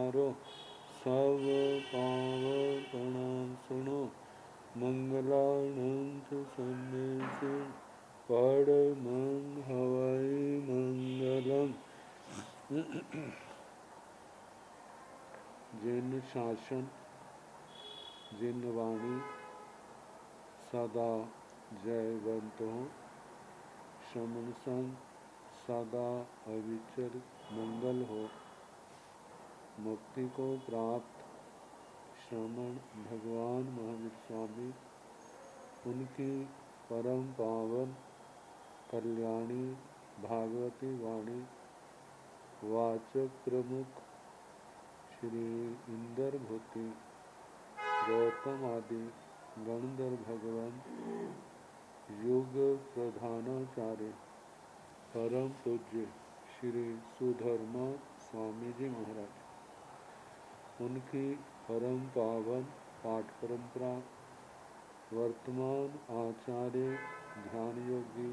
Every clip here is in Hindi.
पधारो, सब पावपण सुनो, मंगलानंद सन्नेसे, पढ़ मन हवै मंगलम। जिन शासन जिन वाणी सदा जयवंत हो, श्रमण संग सदा अविचल मंगल हो। मुक्ति को प्राप्त श्रमण भगवान महावीर स्वामी, उनकी परम पावन कल्याणी भागवती वाणी वाचक प्रमुख श्री इंदर भूति गौतम आदि गणधर भगवान युग प्रधानाचार्य परम पूज्य श्री सुधर्मा स्वामी जी महाराज, उनकी परम पावन पाठ परंपरा वर्तमान आचार्य ध्यान योगी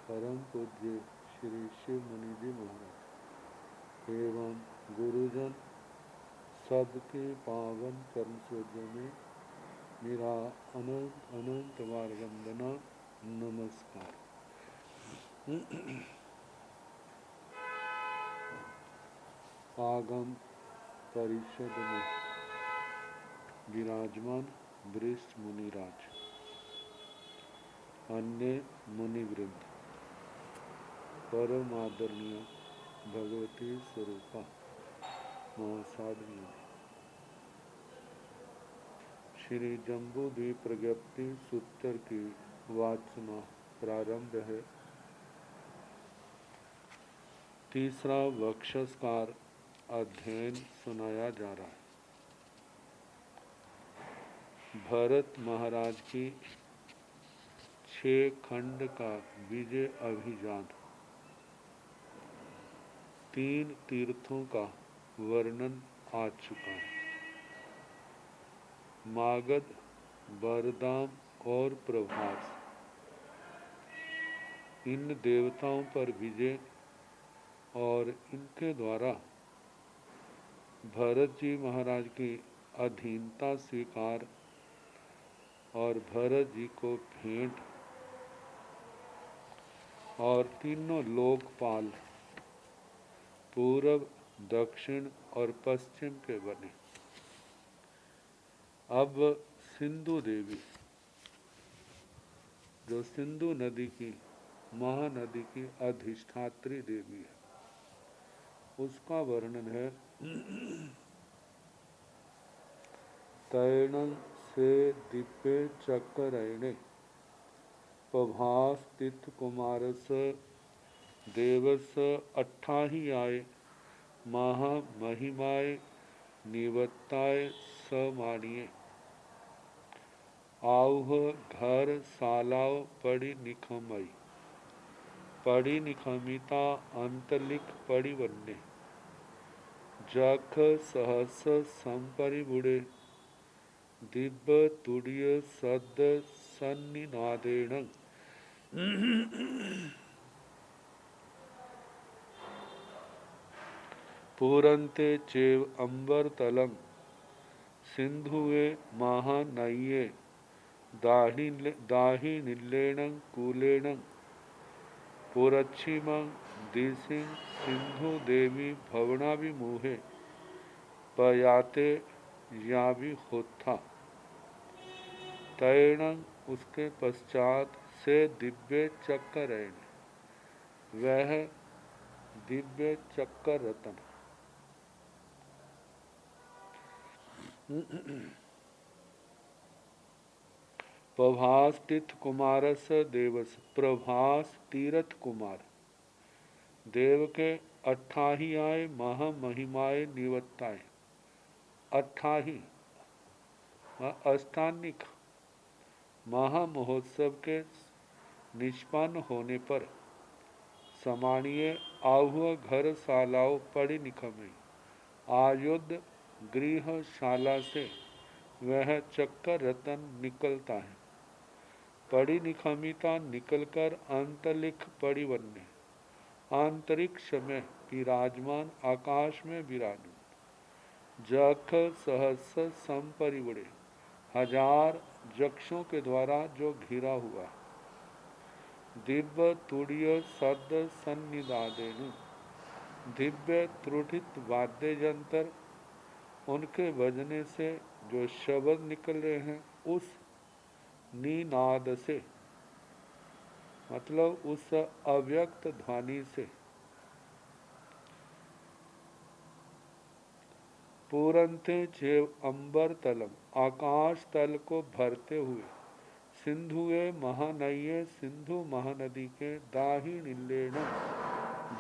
परम पूज्य श्री शिव मुनि जी महाराज एवं गुरुजन सबके पावन चरण सूर्य में मेरा अनंत अनंत बार वंदना नमस्कार। आगम परिषद में विराजमान वरिष्ठ मुनिराज, अन्य मुनिवृंद, परम आदरणीय भगवती स्वरूपा महासाध्वी, श्री जम्बू द्वीप प्रज्ञप्ति सूत्र की वाचना प्रारंभ है। तीसरा वक्षस्कार अध्ययन सुनाया जा रहा है। भरत महाराज की 6 खंड का विजय अभियान, 3 तीर्थों का वर्णन आ चुका है। मागध, बरदाम और प्रभास, इन देवताओं पर विजय और इनके द्वारा भरत जी महाराज की अधीनता स्वीकार और भरत जी को भेंट और तीनों लोकपाल पूर्व, दक्षिण और पश्चिम के बने। अब सिंधु देवी, जो सिंधु नदी की, महानदी की अधिष्ठात्री देवी है, उसका वर्णन है। तैणं से दिप्ये चक्करैणे, पभास तीर्थ कुमारस देवस अट्ठाही आए, महा महिमाय निवत्ताय समानिये, आउह घर सालाव पड़ी निखमई, पड़ी निखमिता अंतलिक पड़ी वन्ने, जख सहस संपरिबुड़े, दिव्य तुड़िय सद सन्निनादेन, पूरन्ते चेव अंबर तलंग, सिंधुवे महानये, दाही निल्लेणं कूलेणं, पुरच्छिमं दिसिं सिंधु देवी भवनाभिमुहे, पयाते यावि होता। तैणं उसके पश्चात से दिव्य चक्करैण, वह दिव्य चक्कर रतन, प्रभास तीर्थ कुमारस देवस, प्रभास तीर्थ कुमार देव के 28 आए, महा महिमाए निवत्ताए, 28 अष्टानिक महामहोत्सव के निष्पन्न होने पर समानीय आहुआ घर शालाओं पड़ी निखमे, आयुध गृहशाला से वह चक्कर रतन निकलता है। पड़ी निखमिता निकलकर अंतलिख पड़ी बनने, अंतरिक्ष में विराजमान, आकाश में विराजमान, जख सहस संपरिवड़े, हजार जक्षों के द्वारा जो घिरा हुआ। दिव्य तुड़ीय सद सन्निदादेन, दिव्य त्रुटित वाद्य यंत्र उनके बजने से जो शब्द निकल रहे हैं, उस निनाद से मतलब उस अव्यक्त ध्वनि से, पूरंते जेव अंबर तलम, आकाश तल को भरते हुए, सिंधुए महानये, सिंधु महानदी के दाही नीलेण,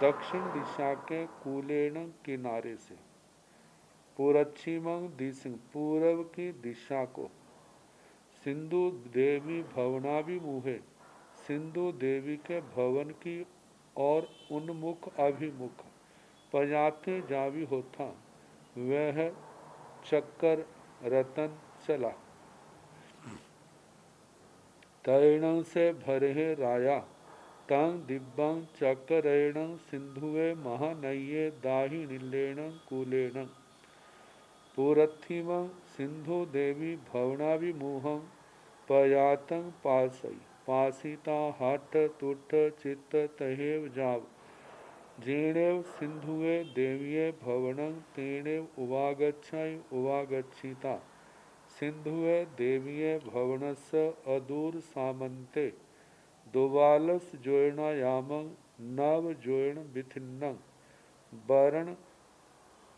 दक्षिण दिशा के कूलेण किनारे से, पूरच्छिमं दिशं, पूर्व की दिशा को, सिंधु देवी भवनाभिमुहे, सिंधु देवी के भवन की और उन्मुख अभिमुख, पजाते जावी होता वह चक्कर रतन चला। तैणं से भरे राया, तंग दिव्यं चक्करेण, सिंधुवे महानये दाही नीलेण कूलेण, पूरथिमं सिंधु देवी भवनाभिमुहं, पयातं पासई, पासिता हठ तुठ चित्त तहेव जाव, जेणेव सिंधुवे देवीये भवनं, तेणेव उवागच्छाई उवागच्छिता, सिंधुवे देवीये भवनस्य अदूर सामन्ते, दोबालस जोयणायामं, नव जोयण बिथिन्नं, वरण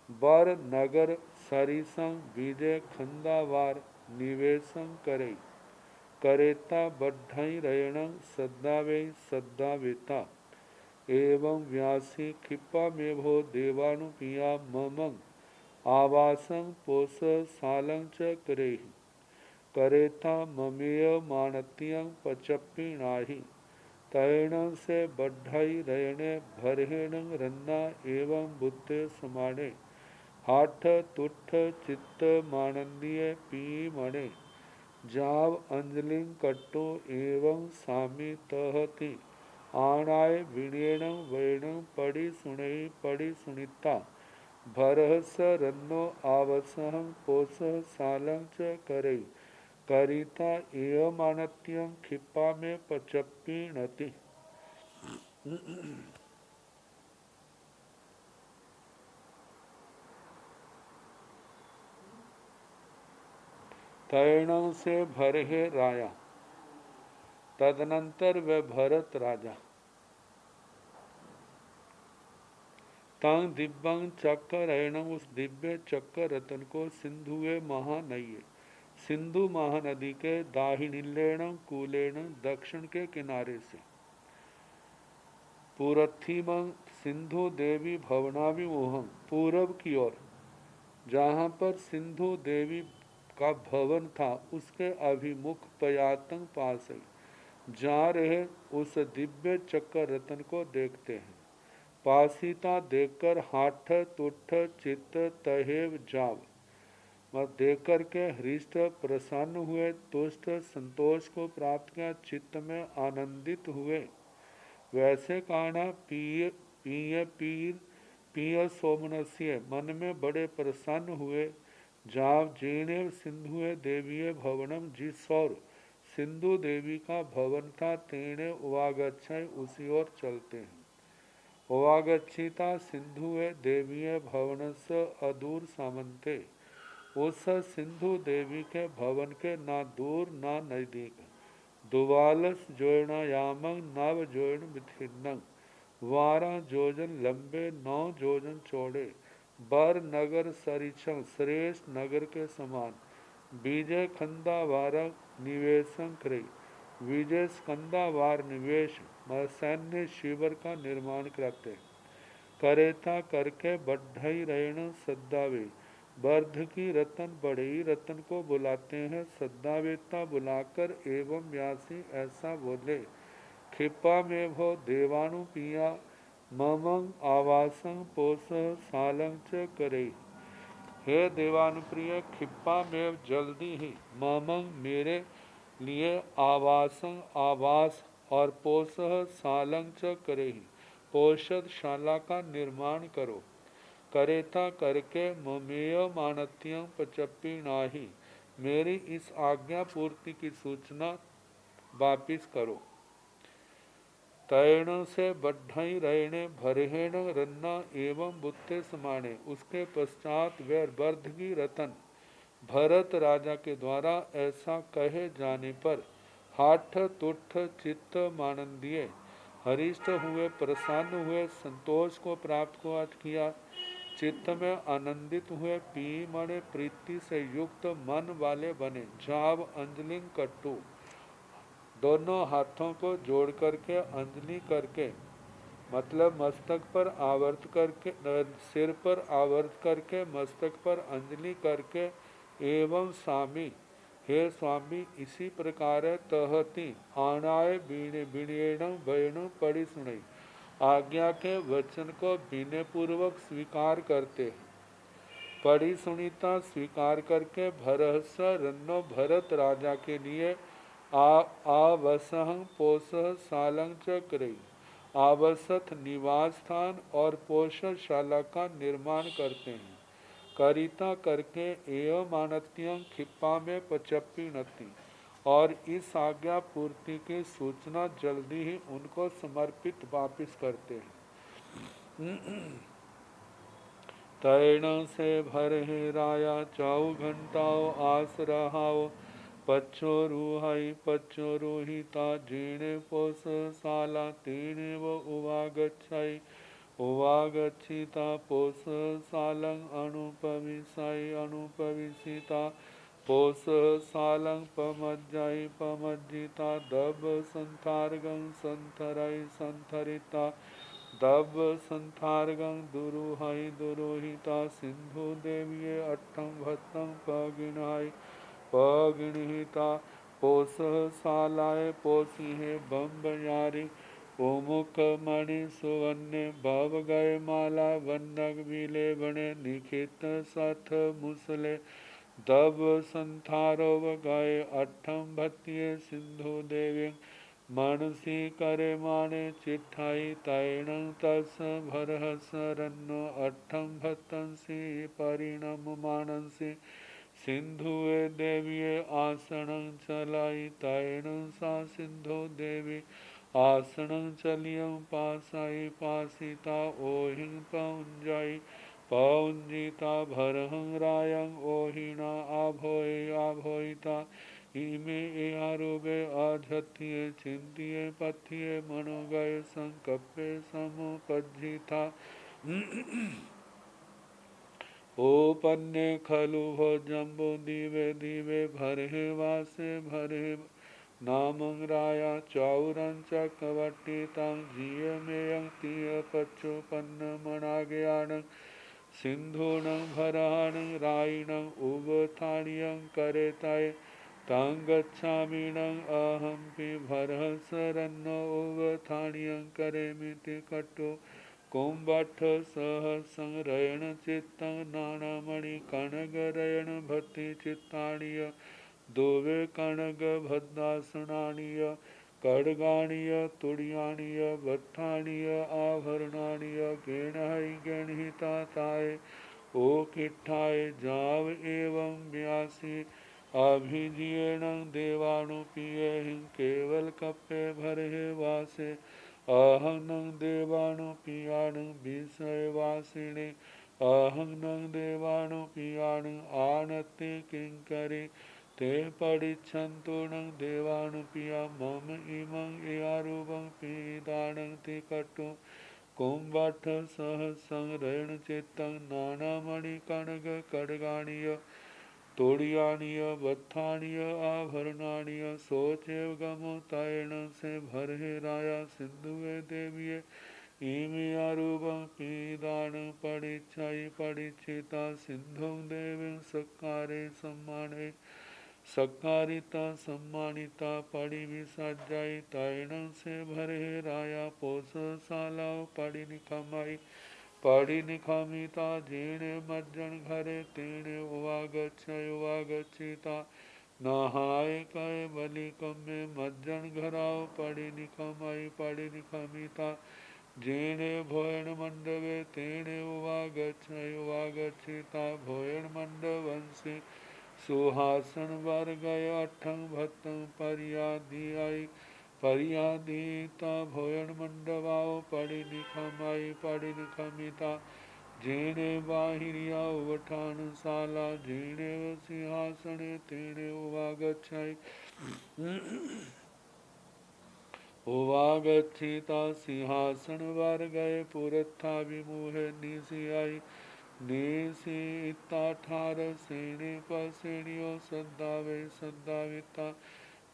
बर नगर सरिसं, विजय खंदावार निवेशं करई, करेता बढ़ई रयणं, सद्दावे सद्दावेता, एवं व्यासी खिप्पा मेभो देवानुपिया ममं, आवासं पोष सालं च करेहि, करेता ममेय मानत्यं पचप्पिणाहि, तैणं से बढ़ई रयणे भरहेण रन्ना, एवं बुद्धे समाणे, हाठ तुठ चित्त मानंदीय पी मणे, जाव अंजलिं कट्टो एवं सामी तहति, आणाय विणेणं वैणं पड़ी सुणई पड़ी सुनिता, भरहस रन्नो आवसहं पोष सालं च करई, करिता एय मानत्यं खिप्पा में पचप्पीणति। तैणों से भरे राया, तदनंतर वह भरत राजा, तंग दिव्यं चक्कर, उस दिव्य चक्कर रतन को, सिंधुए महानये, सिंधु महानदी के दाहिनीलेण कूलेण, दक्षिण के किनारे से, पूरथिमं सिंधु देवी भवनाभिमुहं, पूर्व की ओर, जहाँ पर सिंधु देवी का भवन था उसके अभिमुख, पयातंग पास है, जा रहे उस दिव्य चक्कर रतन को देखते हैं, पासीता देखकर हाठ तुठ चित्त तहेव जाव, मत देखकर के हृष्ट प्रसन्न हुए, तुष्ट संतोष को प्राप्त किया, चित्त में आनंदित हुए, वैसे कहना पिय पिय पीर पिय सोमनस्य, मन में बड़े प्रसन्न हुए, जाव जेनेव सिंधुए देवीय भवनम, जिस और सिंधु देवी का भवन था, तेणे उवागच्छाई उसी ओर चलते हैं, उवागच्छिता सिंधुए देवीय भवनस्य अदूर सामंते, उस सिंधु देवी के भवन के ना दूर ना नजदीक, दुवालस जोयणायामं, नव जोयण बिथिन्नं, 12 जोजन लंबे 9 जोजन चौड़े, बर नगर सरिछं, श्रेष्ठ नगर के समान, विजय खंदावार निवेशं करे, विजय स्कंदावार निवेश सैन्य शिविर का निर्माण करते, करेता करके बढ़ई रैण सद्दावे, वर्ध की रतन बढ़ई रतन को बुलाते हैं, सद्दावेता बुलाकर, एवं व्यासी ऐसा बोले, खिप्पा में भो देवानुपिया ममं, आवासं पोष सालं च करई, हे देवानुप्रिय, खिप्पा में जल्दी ही, ममं मेरे लिए, आवासं आवास और पोषः सालं च करेहि, पोषद शाला का निर्माण करो, करेता करके ममेय मानत्यं पचपी नाही। मेरी इस आज्ञा पूर्ति की सूचना वापिस करो। तैण से बढ़ई रहने भरहेण रन्ना एवं बुत्ते समाने। उसके पश्चात वे वर्धगी रतन भरत राजा के द्वारा ऐसा कहे जाने पर हाठ तुठ चित्त मानंदिये हरिष्ट हुए, प्रसन्न हुए, संतोष को प्राप्त किया, चित्त में आनंदित हुए, पी मणे प्रीति से युक्त मन वाले बने। जाव अंजलि कट्टू, दोनों हाथों को जोड़ करके अंजलि करके, मतलब मस्तक पर आवर्त करके, सिर पर आवर्त करके मस्तक पर अंजलि करके, एवं स्वामी, हे स्वामी, इसी प्रकार तहती आणाय विनयेण भयण पड़ी सुनई, आज्ञा के वचन को विनय पूर्वक स्वीकार करते, पड़ी सुनीता स्वीकार करके भरहस रन्नो भरत राजा के लिए आवसह पोषह सालंग चक्रई, आवसथ निवास स्थान और पोषशाला का निर्माण करते हैं। करिता करके एवं मानत्यं खिप्पा में पचप्पी नती, और इस आज्ञा पूर्ति की सूचना जल्दी ही उनको समर्पित वापिस करते हैं। तैण से भर हे राया चाऊ घंटाओ आस रहाओ, पच्छो रूहाई पच्छो रोहिता जीणे पोष साला तीणे वो उवागच्छाई, उवागच्छिता पोष सालंग अनुपविशाई अनुपविशिता पोष सालंग पमज्जाई पमज्जिता दब संथारगं संथराई संथरिता दब संथारगं दुरूहाई दुरोहिता सिंधु देवीये अट्ठं भत्तं पगिनाई पगिणहिता पोष सालाय पोषिहे बम्बयारी ओमुख मणि सुवन्य भव गए माला वन्नग विले बने निखित सथ मुसले दब संथारोव गए अट्ठम भत्ये सिंधु देवी मानसी करे माने चिट्ठाई तैण तस भरहस रन्नो अट्ठम भत्तंसी परिणम मानसी सिंधुए देवीये आसनं चलाई तैण सा सिंधु देवी आसनं चलियं पासाई पासिता ओहिं पौंजाई पौंजिता भरहं रायं ओहिना आभोय आभोयिता इमे ए आरोगे आधत्ये चिंतिये पथिये मनोगय संकप्पे समुपज्जिता ओपन्ने खलु भो जम्बो दिवे दिवे भरे वासे भरे नामं राया चौरं चक्रवर्तितं जिय मेयं तिय पच्चोपन्न मनागयानं सिंधूनं भराणं रायिणं उबथाणियं करेताय तं गच्छामिनं अहंपि भरहसरन्नो उबथाणियं करेमिति कट्टो कुम्भट्ठ सहसंरयण चित्तं नानामणि कनगरयण भक्ति चित्ताणीय दोवे कनग भद्दासनानीय खड्गाणीय तुड़ियाणीय भट्टाणीय आभरणाणीय गेणहै गेणहिता ताय ओ किट्ठाय जाव एवं व्यासी अभिजियेण देवानुपियेहिं केवल कप्पे भरे वासे अहं नं देवानुपियाण विषयवासिने अहं नं देवानुपियाण आनते किंकरे ते पडिच्छन्तु नं देवानुपिया मम इमं यारूपं पीदानं ते कट्टु कुम्भट्ठ सहसंरयण चित्तं नानामणिकनक खड्गाणीय तोड़ियाणीय बत्थाणीय आभरणाणीय सोचेव गमो तैण से भरे राया सिंधुवे देवीये ईमियारूपं पीदान पड़िच्छाई पड़िच्छिता सिंधुं देवीं सत्कारे सम्माने सत्कारिता सम्मानिता पड़ी विसज्जाई तैणं से भरे राया पोष सालाव पड़ी निखमाई पड़ी निखमिता जीणे मज्जन घरे तीणे उवागच्छिता नहाय कय बलि कम्मे मज्जन घराव पड़ी निखमाई पड़ी निखमिता जेने भोयन मंडवे तेने उवागच्छिता भोयन मंडवंशी सुहासन वर गय अठं भत्तं परियादीता भोयन मंडवाओ पड़ी निखमिता जेने बाहिरिया उठान शाला जेने सिंहासने तेने उवागच्छाई उवागच्छिता सिंहासन वर गए पुरथा विमुहे निशियाई निशिता ठार सेने पसेणियो सद्दावे सद्दाविता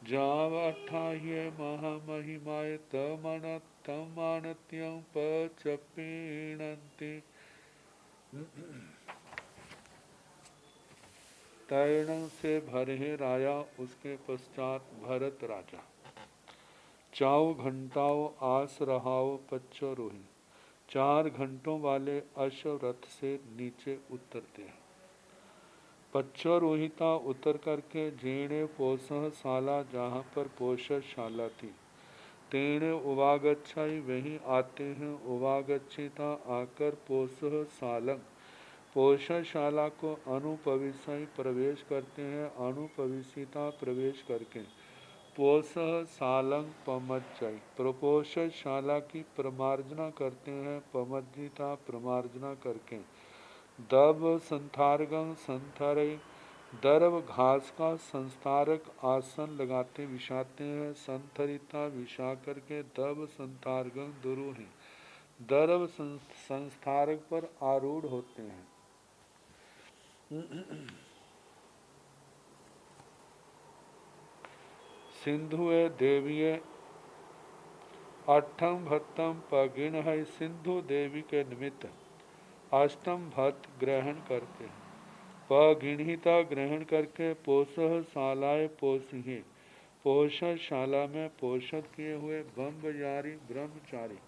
जाव अठाह्य महामहिमाय तमानत्यं पचपीणन्ति तैर्ण से भरे राया उसके पश्चात भरत राजा चाओ घंटाओं आस रहाओ पच्चरोही 4 घंटों वाले अश्व रथ से नीचे उतरते हैं। पच्चरोहिता उतर करके जेणे पोषह शाला जहाँ पर पोषशाला थी तेणे उवागच्छाई वहीं आते हैं उवागच्छिता आकर पोषह शालंग पोषशाला को अनुपविशई प्रवेश करते हैं अनुपविशिता प्रवेश करके पोषह शालंग पमज्जय प्रपोषशाला की प्रमार्जना करते हैं पमज्जिता प्रमार्जना करके दब संथारगं संथरय दर्भ घास का संस्थारक आसन लगाते विछाते हैं संथरिता विछा करके दब संथारगं दुरूहि दर्भ संस्थारक पर आरूढ़ होते हैं। सिंधुए देवीय अष्टम भत्तम पगिन है सिंधु देवी के निमित्त अष्टम भत्त ग्रहण करते हैं पगिणहिता ग्रहण करके पोषह शालाए पोषिए पोषशाला में पोषद किए हुए ब्रह्मचारी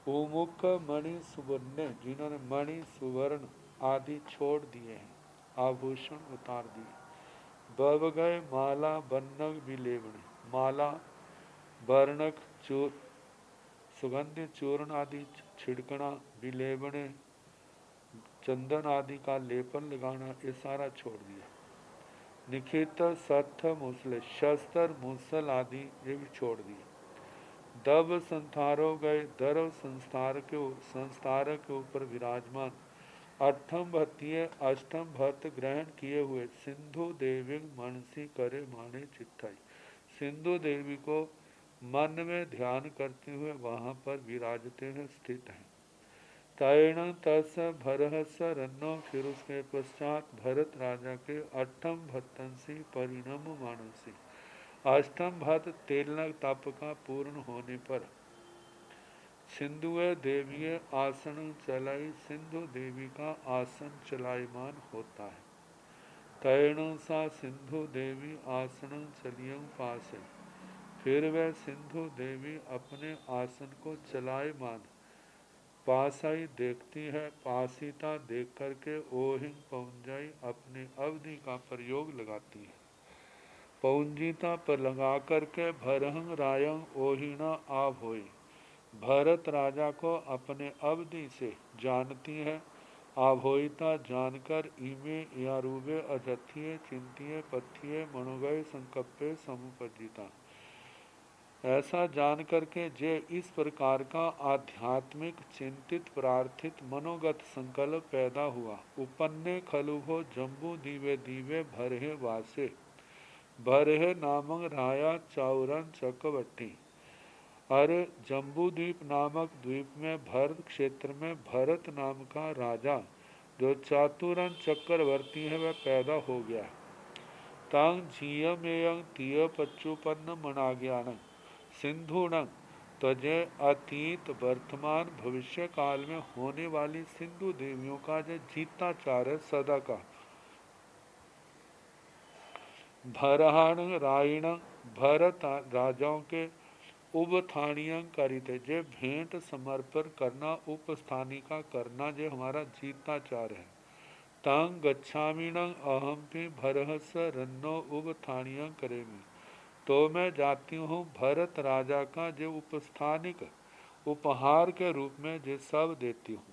उमुख मणि सुवर्ण जिन्होंने मणि सुवर्ण आदि छोड़ दिए हैं आभूषण उतार दिए बब गए माला बन्नक विलेवणी माला वर्णक सुगंधित चूर्ण आदि छिड़कना विलेवणे चंदन आदि का लेपन लगाना ये सारा छोड़ दिया। निखित सत्थ मूसल शस्त्र मूसल आदि ये भी छोड़ दिए। दब संस्थारो गए दर्व संस्थार के ऊपर विराजमान अष्टम भत्तीय अष्टम भत्त ग्रहण किए हुए सिंधु देवी मनसी करे माने चित्ताई सिंधु देवी को मन में ध्यान करते हुए वहां पर विराजते हैं स्थित हैं। तैण तस भरहस रन्नो फिर उसके पश्चात भरत राजा के अष्टम भत्तंसी परिणम मानसी अष्टम भत्त तेलनक तप का पूर्ण होने पर सिंधुए देवी आसन चलाई सिंधु देवी का आसन चलायमान होता है। तैण सा सिंधु देवी आसन चलियं पास है फिर वह सिंधु देवी अपने आसन को चलायमान पासाई देखती है पासिता देख करके ओहिंग पौंजाई अपने अवधि का प्रयोग लगाती है पौंजिता पर लगा करके भरहंग रायंग ओहिना आभ होई भरत राजा को अपने अवधि से जानती है आभोइता जानकर इमे या रूबे अजथिये चिंतिये पथिये मनोगय संकप्पे समुपजिता ऐसा जान करके जे इस प्रकार का आध्यात्मिक चिंतित प्रार्थित मनोगत संकल्प पैदा हुआ उपन्ने खलुभो जम्बू दीवे दीवे भरहे वासे भरहे नामक राया चाउरन चक्रवर्ती अरे जम्बू द्वीप नामक द्वीप में भरत क्षेत्र में भरत नाम का राजा जो चातुरन चक्रवर्ती है वह पैदा हो गया। तंग झीयमेयं तीय पच्चुपन्न मनाज्ञान सिंधुणं तजे अतीत वर्तमान भविष्य काल में होने वाली सिंधु देवियों का जो जीताचार है सदा का भरहाण रायण भरत राजाओं के उपस्थानीय करित जे भेंट समर्पण करना उपस्थानी का करना जो हमारा जीताचार है। तंग गच्छामीणं अहम भी भरहस रन्नो उपस्थानीय करेमी तो मैं जाती हूँ भरत राजा का जो उपस्थानिक उपहार के रूप में ये सब देती हूँ।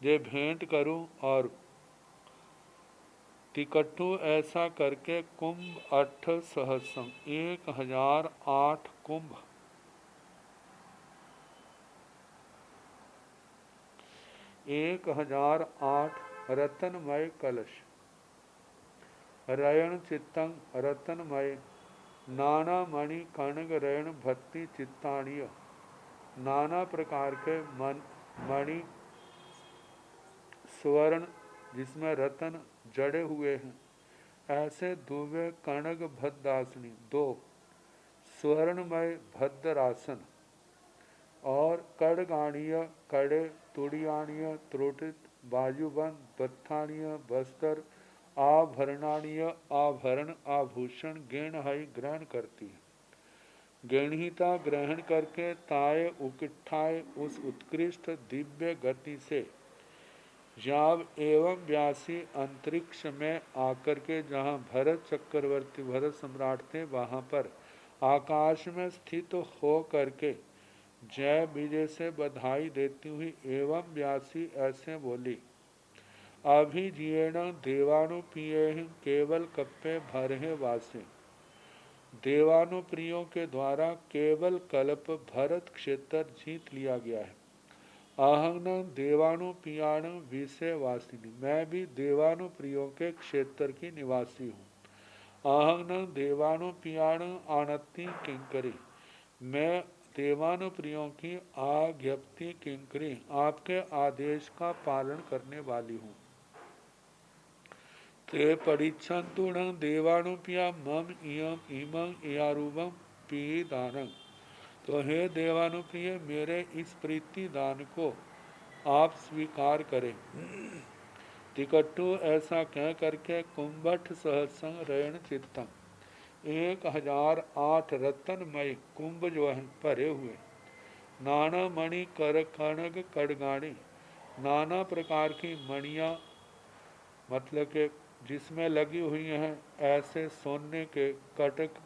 ये भेंट करूं और तिकट्टू ऐसा करके कुंभ 8 सहस्रम 1008 कुंभ 1008 रतनमय कलश रयण चित्तं रतनमय नाना मणि कणग रयण भक्ति चित्ताणीय नाना प्रकार के मणि स्वर्ण जिसमें रतन जड़े हुए हैं, ऐसे दुबे कणग भद्दासनी 2 स्वर्णमय भद्रासन और कड़गाणीय कड़े तुड़ियाणीय त्रोटित बाजुबंद बत्थाणीय बस्तर आभरणाणीय आभरण आभूषण गेणहई ग्रहण करती है। गेणहिता ग्रहण करके ताय उकिठाए उस उत्कृष्ट दिव्य गति से जाव एवं व्यासी अंतरिक्ष में आकर के जहाँ भरत चक्रवर्ती भरत सम्राट थे वहाँ पर आकाश में स्थित हो करके जय विजय से बधाई देती हुई एवं व्यासी ऐसे बोली, अभिजीर्ण देवानुप्रिय केवल कप्पे भरे वासे। देवानुप्रियों के द्वारा केवल कल्प भरत क्षेत्र जीत लिया गया है। अहं देवानुप्रियाण विषय वासिनी, मैं भी देवानुप्रियों के क्षेत्र की निवासी हूँ। अहं देवानुप्रियाण आनति किंकरी, मैं देवानुप्रियों की आज्ञप्ति किंकरी आपके आदेश का पालन करने वाली हूँ। ते परीक्षन्तु न देवानुप्रिया मम इयम इमं इयारूपम पीदानं, तो हे देवानुप्रिय मेरे इस प्रीति दान को आप स्वीकार करें। तिकट्टू ऐसा कह करके कुंभठ सहस्रं रयण चित्तम 1008 रत्नमय कुंभ जो है भरे हुए, नाना मणि कर कणग कड़गाणी, नाना प्रकार की मणियाँ मतलब के जिसमें लगी हुई हैं, ऐसे सोने के कटक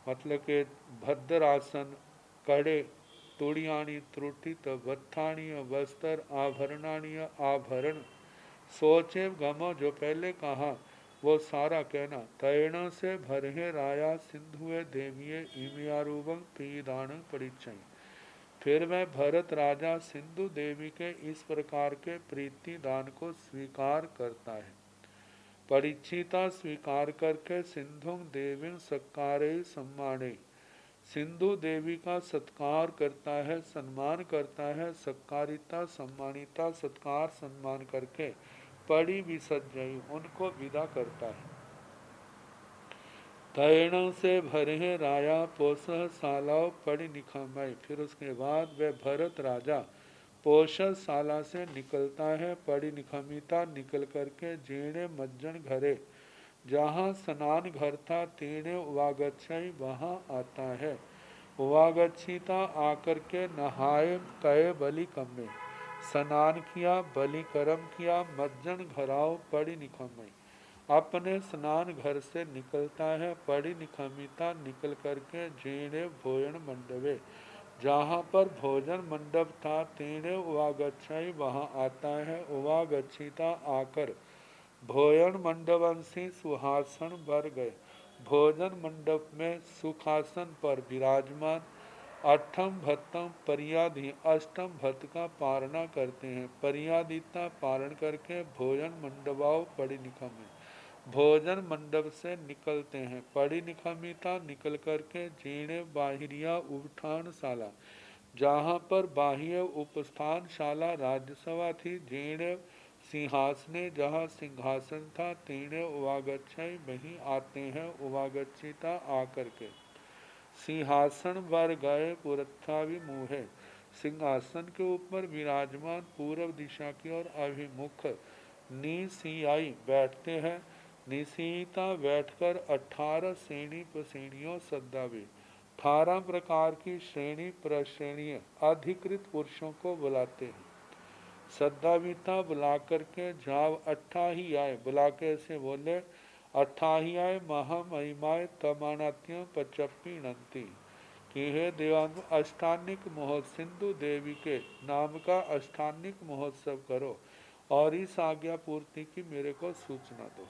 मतलब के भद्रासन कड़े तुड़ियाणी त्रुटित बत्थाणीय बस्तर आभरणाणीय आभरण सोचे गमो जो पहले कहा वो सारा कहना। तैण से भरहे राया सिंधुए देवीय इमियारूपम पीदान परिचय, फिर मैं भरत राजा सिंधु देवी के इस प्रकार के प्रीति दान को स्वीकार करता है। परीक्षिता स्वीकार करके सिंधु देवी सत्कारे सम्माने, सिंधु देवी का सत्कार करता है सम्मान करता है। सत्कारिता सम्मानिता सत्कार सम्मान करके पड़ी विसर्जयी उनको विदा करता है। तैण से भरे राया पोषह सालाव पड़ी निखमय, फिर उसके बाद वह भरत राजा पोषद शाला से निकलता है। पड़ी निखमिता निकल करके जेणे मज्जन घरे, जहाँ स्नान घर था तेणे उवागच्छई वहाँ आता है। उवागच्छिता आकर के नहाए कए बलि कम्मे, स्नान किया बलि कर्म किया मज्जन घराव पड़ी निखमई, अपने स्नान घर से निकलता है। पड़ी निखमिता निकल करके जेणे भोजन मंडवे, जहाँ पर भोजन मंडप था तेणे उवागच्छई वहाँ आता है। उवागच्छिता आकर भोजन मंडपंसी सुहासन बर गए, भोजन मंडप में सुखासन पर विराजमान अष्टम भत्तम परियाधि अष्टम भत्त का पारणा करते हैं। परियादिता पारण करके भोजन मंडपाव पड़ी निखमे, भोजन मंडप से निकलते हैं। पड़ी निखमिता निकल करके जीणे बाहिरिया उपठान शाला, जहाँ पर बाह्य उपस्थान शाला राज्यसभा थी। जीणे सिंहासने, जहाँ सिंहासन था तीणे उवागच्छई वहीं आते हैं। उवागच्छिता आकर के सिंहासन वर गए पुरथावि मुहे, सिंहासन के ऊपर विराजमान पूर्व दिशा की ओर अभिमुख निसियाई बैठते हैं। निसीता बैठकर 18 श्रेणी प्रश्रेणियों सद्दावे, 18 प्रकार की श्रेणी प्रश्रेणीय अधिकृत पुरुषों को बुलाते हैं। सद्दाविता बुला करके जाव 18 ही आए, बुला के ऐसे बोले, अठाह्याय महामहिमाय तमानात्य पचपीणंती कि हे देवान अष्टानिक महोत्सव सिंधु देवी के नाम का अष्टानिक महोत्सव करो और इस आज्ञा पूर्ति की मेरे को सूचना दो।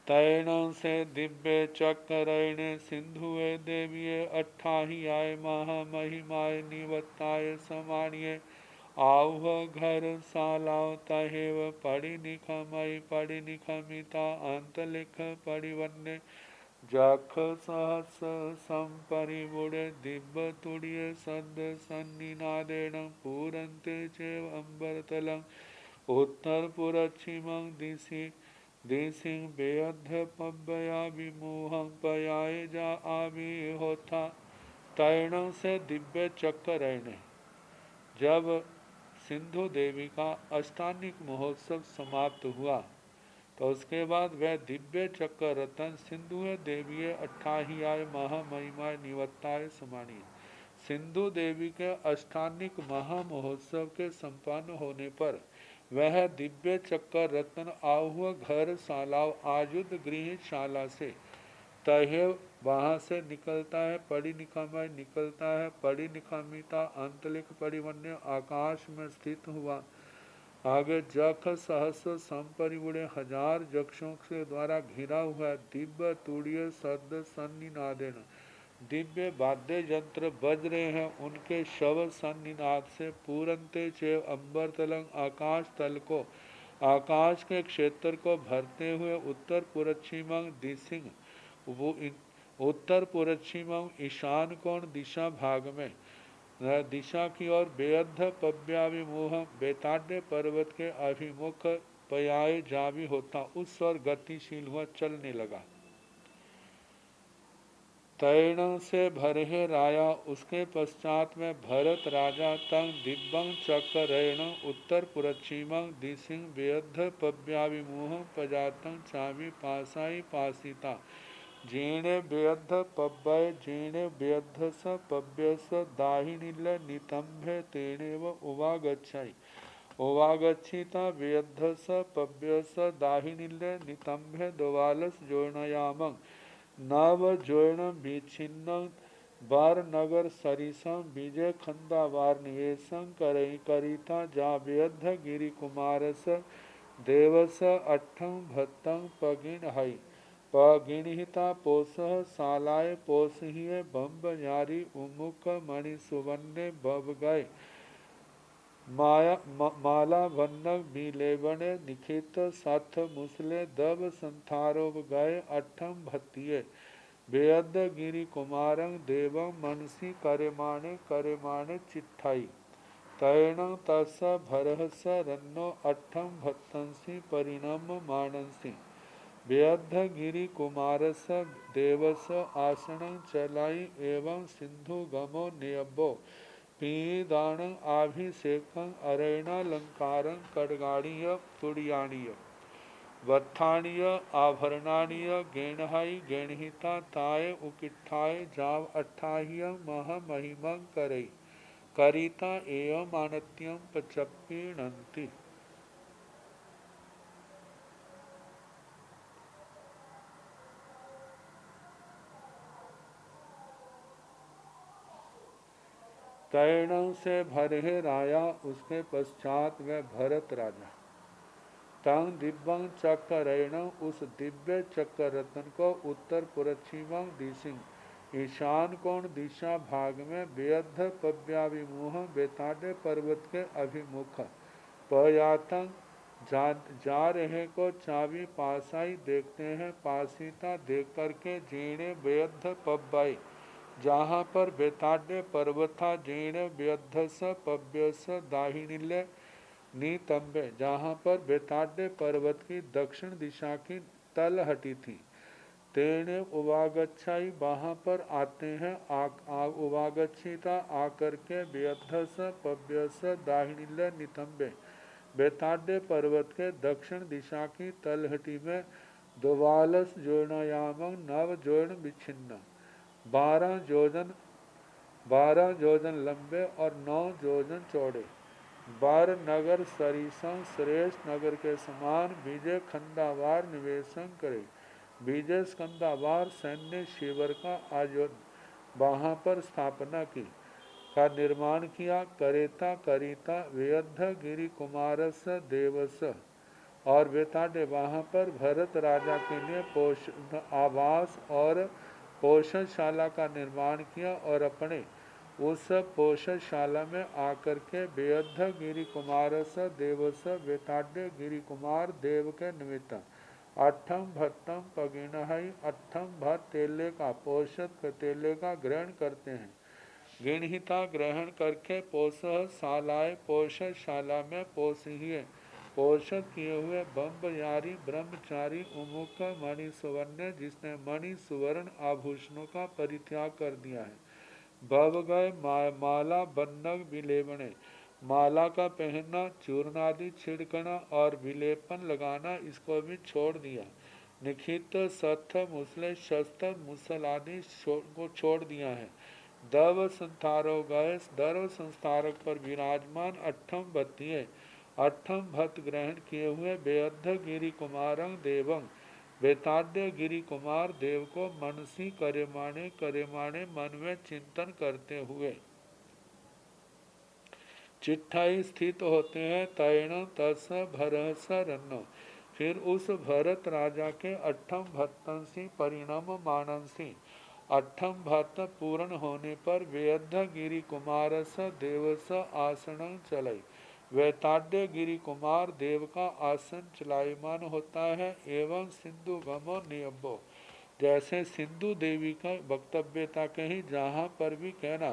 तैण से दिव्य चक्रेण सिंधुए देवीये अट्ठाहियाय महामहिमाय निवत्ताय समानिये आह घर सालाव तहेव पढ़ि निखमय पढ़ि निखमिता अंत लिख पढ़िवन्य जख सहस संपरिमुड़े दिव्य तुड़िय सद सन्निनादेन पूरन्ते चेव अम्बरतलं उत्तर पुरच्छिमं दिशि दिशिं बेअद्ध पब्बया विमोहं पयाय जा आवी होता। तैण से दिव्य चक्कर जब सिंधु देवी का अष्टानिक महोत्सव समाप्त हुआ तो उसके बाद वह दिव्य चक्र रतन सिंधु देवी अट्ठाहियाय महामहिमाय निवत्ताय समानी सिंधु देवी के अष्टानिक महामहोत्सव के संपन्न होने पर वह दिव्य चक्र रत्न आहुआ घर शालाव आयुध गृह शाला से तहे वहाँ से निकलता है पढ़ी निखामय निकलता है पढ़ी निखामिता अंतलिख परिवन्य आकाश में स्थित हुआ आगे जख सहस संपरिवुड़े हजार जक्षों के द्वारा घिरा हुआ दिव्य तूड़ीय सद सन्निनादेन दिव्य वाद्य यंत्र बज रहे हैं उनके शव सन्निनाद से पूरनते चेव अंबर तलंग आकाश तल को आकाश के क्षेत्र को भरते हुए उत्तर पुरच्छिमंग दिसिंग वो उत्तर पश्चिम ईशान कोण दिशा भाग में दिशा की ओर बेअद्ध पव्याभिमोह बेताड्य पर्वत के अभिमुख पयाय जावी होता उस ओर गतिशील हुआ चलने लगा। तैण से भरहे राया उसके पश्चात में भरत राजा तंग दिव्यं चक्रेण उत्तर पुरच्छिमं दिशिंग बेअद्ध पव्याभिमोह पजातं चावी पासाई पासिता जीणे बेअद्ध पब्बय जीणे बेअद्ध स पव्य स दाहिनील नितंभे तेनेव उवागच्छाई उवागच्छिता बेअद्ध स पव्य स दाहिनील नितंभे दोवालस जोड़नयामं नव जोड़न विच्छिन्न बार नगर सरिसं विजय खंदा वार निवेशं करिता जा बेअद्ध गिरि कुमारस देवस अट्ठं भत्तं पगिन हई पगिणहिता पोसह सालाय पोसहिय बम्ब न्यारी उमुख मणि सुवन्ने बब गए माला वन्नक मिलेवने निखित सथ मुसले दब संथारोब गए अट्ठम भत्तिये बेअद्द गिरि कुमारं देवं मनसी करेमाने चिट्ठाई तैण तस भरहस रन्नो अट्ठम भत्तंसी परिणम मानसी बेअद्ध गिरि कुमारस देवस आसनं चलाई एवं सिंधु गमो नियब्बो पीदान आभिषेकं अरण्यलंकारं खड्गाणीय तुड़ियाणीय वत्थाणीय आभरणानीय गेणहाई गेणहिता ताय उकिठाय जाव अट्ठाहिय महामहिमं करई करिता एवं मानत्यं पचप्पीणंती। तैण से भरहे राया उसके पश्चात वह भरत राजा तंग दिव्यं चक्रेण उस दिव्य चक्र रत्न को उत्तर पश्चिमं दिशिंग ईशान कोण दिशा भाग में बेअद्ध पव्याभिमोह बेताड्य पर्वत के अभिमुख पयातंग जा रहे को चावी पासाई देखते हैं पासीता देख करके जीणे बेअद्ध पब्बाई जहाँ पर बेताड्य पर्वत था जीर्ण व्यद्ध स पव्य स दाहिनील्य नीतंबे जहाँ पर बेताड्य पर्वत की दक्षिण दिशा की तल हटी थी तेने उवागच्छाई वहाँ पर आते हैं उवागच्छिता आकर के व्यद्ध स पव्य स दाहिनील्य नितंबे बेताड्य पर्वत के दक्षिण दिशा की तलहटी में दोवालस जोड़नायामं नव जोड़ विच्छिन्न 12 जोजन लंबे और 9 जोजन चौड़े बार नगर सरिसं श्रेष्ठ नगर के समान विजय खंडावार निवेशन करे। विजय स्कंदावार सैन्य शिविर का आयोजन वहाँ पर स्थापना की का निर्माण किया। करेता करिता व्यध गिरि कुमारस देवस और बेताडे वहाँ पर भरत राजा के लिए पोषण आवास और पोषणशाला का निर्माण किया और अपने उस पोषणशाला में आकर के बेअद्ध गिरि कुमारस देवस बेताड्य गिरि कुमार देव के निमित्त अठम भट्टम पगिनहई अठम भट्ट तेले का पोषक तेले का ग्रहण करते हैं। गिणहिता ग्रहण करके पोषह शालाए पोषशाला में पोषिए पोषक किए हुए बम्बयारी ब्रह्मचारी उमुख मणि सुवर्ण जिसने मणि सुवर्ण आभूषणों का परित्याग कर दिया है। भव गए माला बन्नग विलेपने माला का पहनना चूर्ण आदि छिड़कना और विलेपन लगाना इसको भी छोड़ दिया। निखित सत्थ मुसले शस्त्र मुसल आदि को छोड़ दिया है। दव संस्थारो गए दर्व संस्थारक पर विराजमान अट्ठम भत्तिये अट्ठम भट्ट ग्रहण किए हुए बेअद्ध गिरि कुमारं देवं बेताड्य गिरि कुमार देव को मनसी करेमाणे मन में चिंतन करते हुए चिट्ठाई स्थित होते हैं। तैण तस भरस रन्न फिर उस भरत राजा के अट्ठम भत्तंसी परिणाम मानसी अट्ठम भत्त पूर्ण होने पर वेद्ध गिरि कुमारस देवस आसन चलई वैताड्य गिरि कुमार देव का आसन चलायमान होता है। एवं सिंधु गमो नियबो जैसे सिंधु देवी का वक्तव्य था कहीं जहाँ पर भी कहना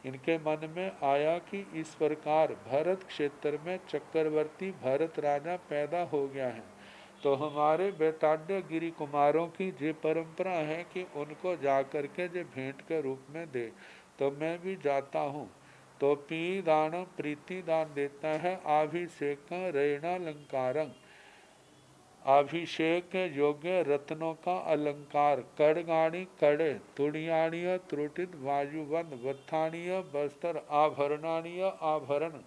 इनके मन में आया कि इस प्रकार भरत क्षेत्र में चक्रवर्ती भरत राजा पैदा हो गया है तो हमारे बेताड्य गिरि कुमारों की ये परंपरा है कि उनको जाकर के जो भेंट के रूप में दे तो मैं भी जाता हूँ। तो पी दान प्रीति दान देता है। अभिषेक रेणालंकारं अभिषेक योग्य रत्नों का अलंकार कड़गाणी कड़े तुड़ियाणीय त्रुटित वायुबंद वत्थानीय वस्त्र आभरणानीय आभरण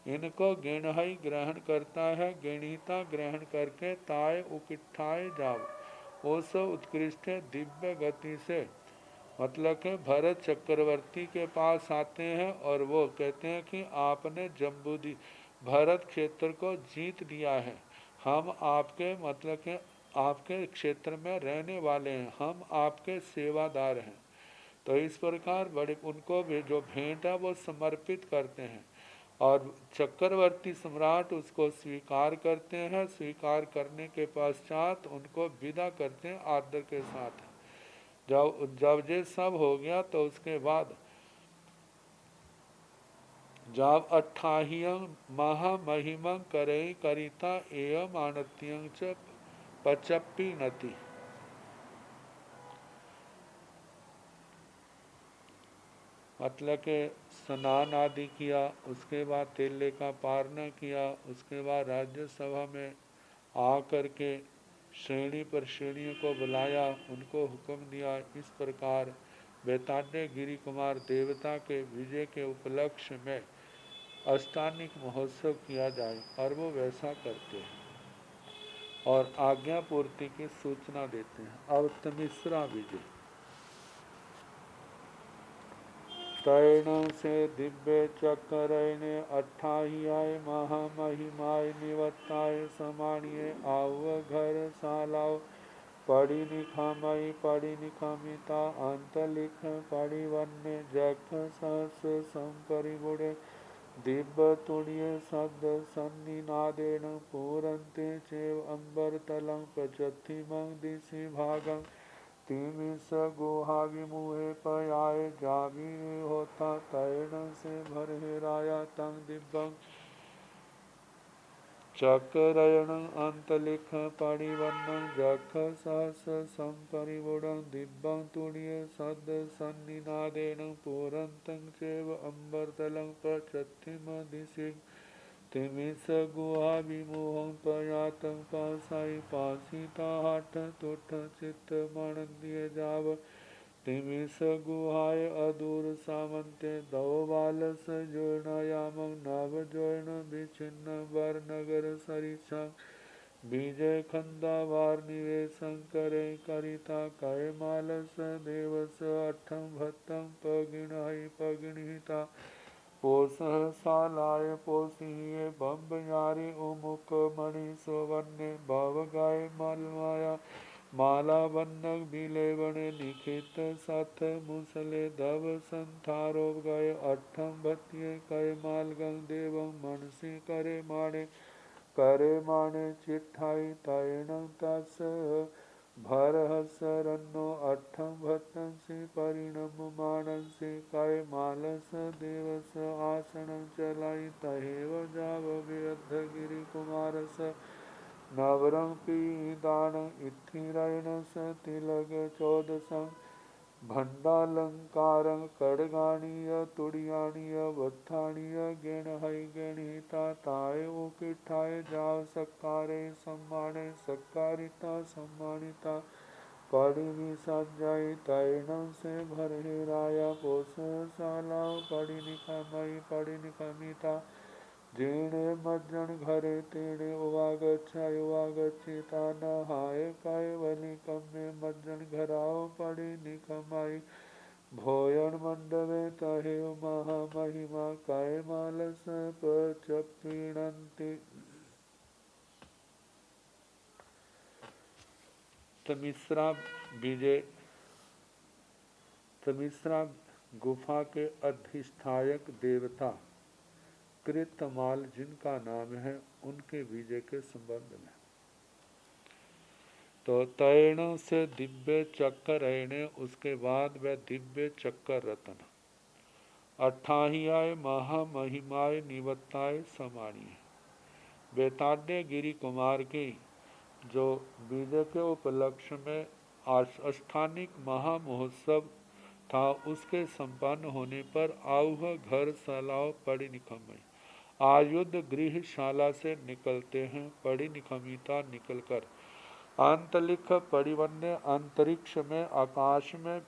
इनको गिणहई ग्रहण करता है। गिणिता ग्रहण करके ताय उकिठाए जाव उस उत्कृष्ट दिव्य गति से मतलब कि भरत चक्रवर्ती के पास आते हैं और वो कहते हैं कि आपने जम्बूदी भरत क्षेत्र को जीत लिया है। हम आपके मतलब के आपके क्षेत्र में रहने वाले हैं हम आपके सेवादार हैं। तो इस प्रकार बड़े उनको भी जो भेंट है वो समर्पित करते हैं और चक्रवर्ती सम्राट उसको स्वीकार करते हैं। स्वीकार करने के पश्चात उनको विदा करते हैं आदर के साथ। जब ये सब हो गया तो उसके बाद जब 28 महामहिमं करे करिता एवं आनत्यं च पचप्पी नति मतलब के स्नान आदि किया उसके बाद तेले का पारना किया उसके बाद राज्यसभा में आकर के श्रेणी पर श्रेणियों को बुलाया उनको हुक्म दिया। इस प्रकार बेताड्य गिरि कुमार देवता के विजय के उपलक्ष्य में अष्टानिक महोत्सव किया जाए और वो वैसा करते हैं और आज्ञा पूर्ति की सूचना देते हैं। अब तमिश्रा विजय तैण से दिव्य चक्करैने अट्ठाहियाय महामहिमाय निवत्ताय समाणिये आव घर सालाव पढ़ी निखामयी पढ़ी निखामिता अंतलिख पढ़ी वन्य जख सहस संपरिगुणे दिव्य तुण्य शब्द सन्निनादेन पूरन्ते चेव अम्बरतलं प्रचथिमं दिशि भागं तिमिस गुहा विमुहे पयाय जागिने होता तैण से भरहिराया तं दिव्यं चक्रयण अंतलिख परिवन्नं जख सहस संपरिगुणं दिव्यं तुण्य सद् सन्निनादेन पूरन्तं चैव अम्बरतलं प्रचथिम दिशि तिमिस गुहा विमुहं प्रयातं पासाई पासिता हाट तुठ चित्त मणन्द्य जाव तिमिस गुहाय अदूर सामंते दो बालस जोर्णयामं नव जोर्ण विच्छिन्न वर नगर सरिछा विजय खंदा वार निवेशं करे करिता कय मालस देवस अठम भत्तम पगिणहिता पोष सालाय पोषिये बम्बयारी उमुख मणि सुवन्य भव गाय मलमाया माला बन्नक बिलेवण लिखित सथ मुसले धव संथारो गए अठम भत्ये कय मालगं देवं मनसी करे माणे चिट्ठाई तैणं तस भरहस रन्नो अठम भत्तंसि परिणम मानसि कय मालस देवस आसनं चलाई तहेव जावगे अद्धगिरि कुमारस नवरं पीदान इत्थिरैण स तिलग चौदसं भण्डालङ्कारं खड्गाणीय तुडियाणीय वत्थाणीय गेणहै गेणिता ताय उकिठाय जाव सत्कारे सम्माने सत्कारिता सम्मानिता पड़ी विसज्जाई तैणं से भरे राया पोष साला पड़ी निकमई पड़ी निकमिता जीणे मज्जन घरे तेणे उवागच्छिता नहाय कैवलिकम्मे मज्जन घराओ पड़ी निकमाई भोयन मंडवे तहे महामहिमा काय मालस पीणंती। तमिश्रा गुफा के अधिष्ठायक देवता कृतमाल जिनका नाम है उनके विजय के संबंध में तो तैण से दिव्य चक्कर रहने उसके बाद वह दिव्य चक्कर रतन अठाहियाय महामहिमाय निवत्ताय समानी बेताड्य गिरी कुमार की जो विजय के उपलक्ष्य में अष्टानिक महामहोत्सव था उसके संपन्न होने पर आऊह घर सलाव पड़ी निकम्मई आयुध गृहशाला से निकलते हैं पड़ी निकमिता निकलकर आंतरिक परिवन्य अंतरिक्ष में आकाश में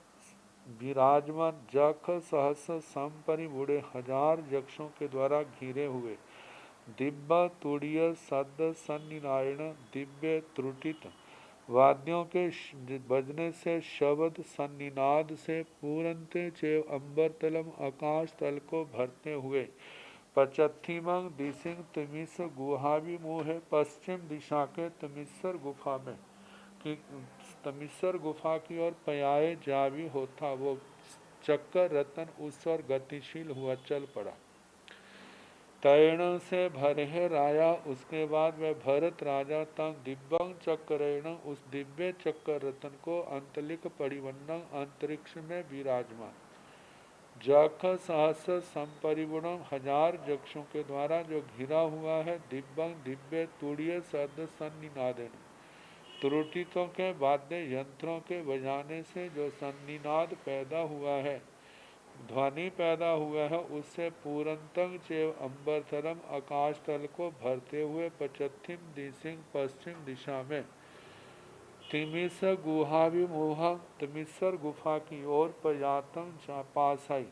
विराजमान जख सहस संपरिबुड़े हजार यक्षों के द्वारा घिरे हुए दिव्य तुड़ीय सद सन्निनारायण दिव्य त्रुटित वाद्यों के बजने से शब्द सन्निनाद से पूरनते चेव अंबर तलम आकाश तल को भरते हुए पचत्थीमंग दिसिंग तमिस गुहाभिमुहे पश्चिम दिशा के तमिसर गुफा में कि तमिसर गुफा की ओर पयाए जावी होता वो चक्कर रतन उस ओर गतिशील हुआ चल पड़ा तैण से भरे राया उसके बाद वह भरत राजा तंग दिव्यंग चक्रेण उस दिव्य चक्कर रतन को अंतलिक परिवन्नम अंतरिक्ष में विराजमान जख सहस संपरिगुणम हजार यक्षों के द्वारा जो घिरा हुआ है दिव्यंग दिव्य तुड़ीय सद सन्निनादेन त्रुटितों के वाद्य यंत्रों के बजाने से जो सन्निनाद पैदा हुआ है ध्वनि पैदा हुआ है उससे पूरंतंग चेव अंबरतलम आकाश तल को भरते हुए पचत्थिम दिसिंग पश्चिम दिशा में तिमिस गुहाभिमुहा तिमिसर गुफा की ओर प्रयातम पासाई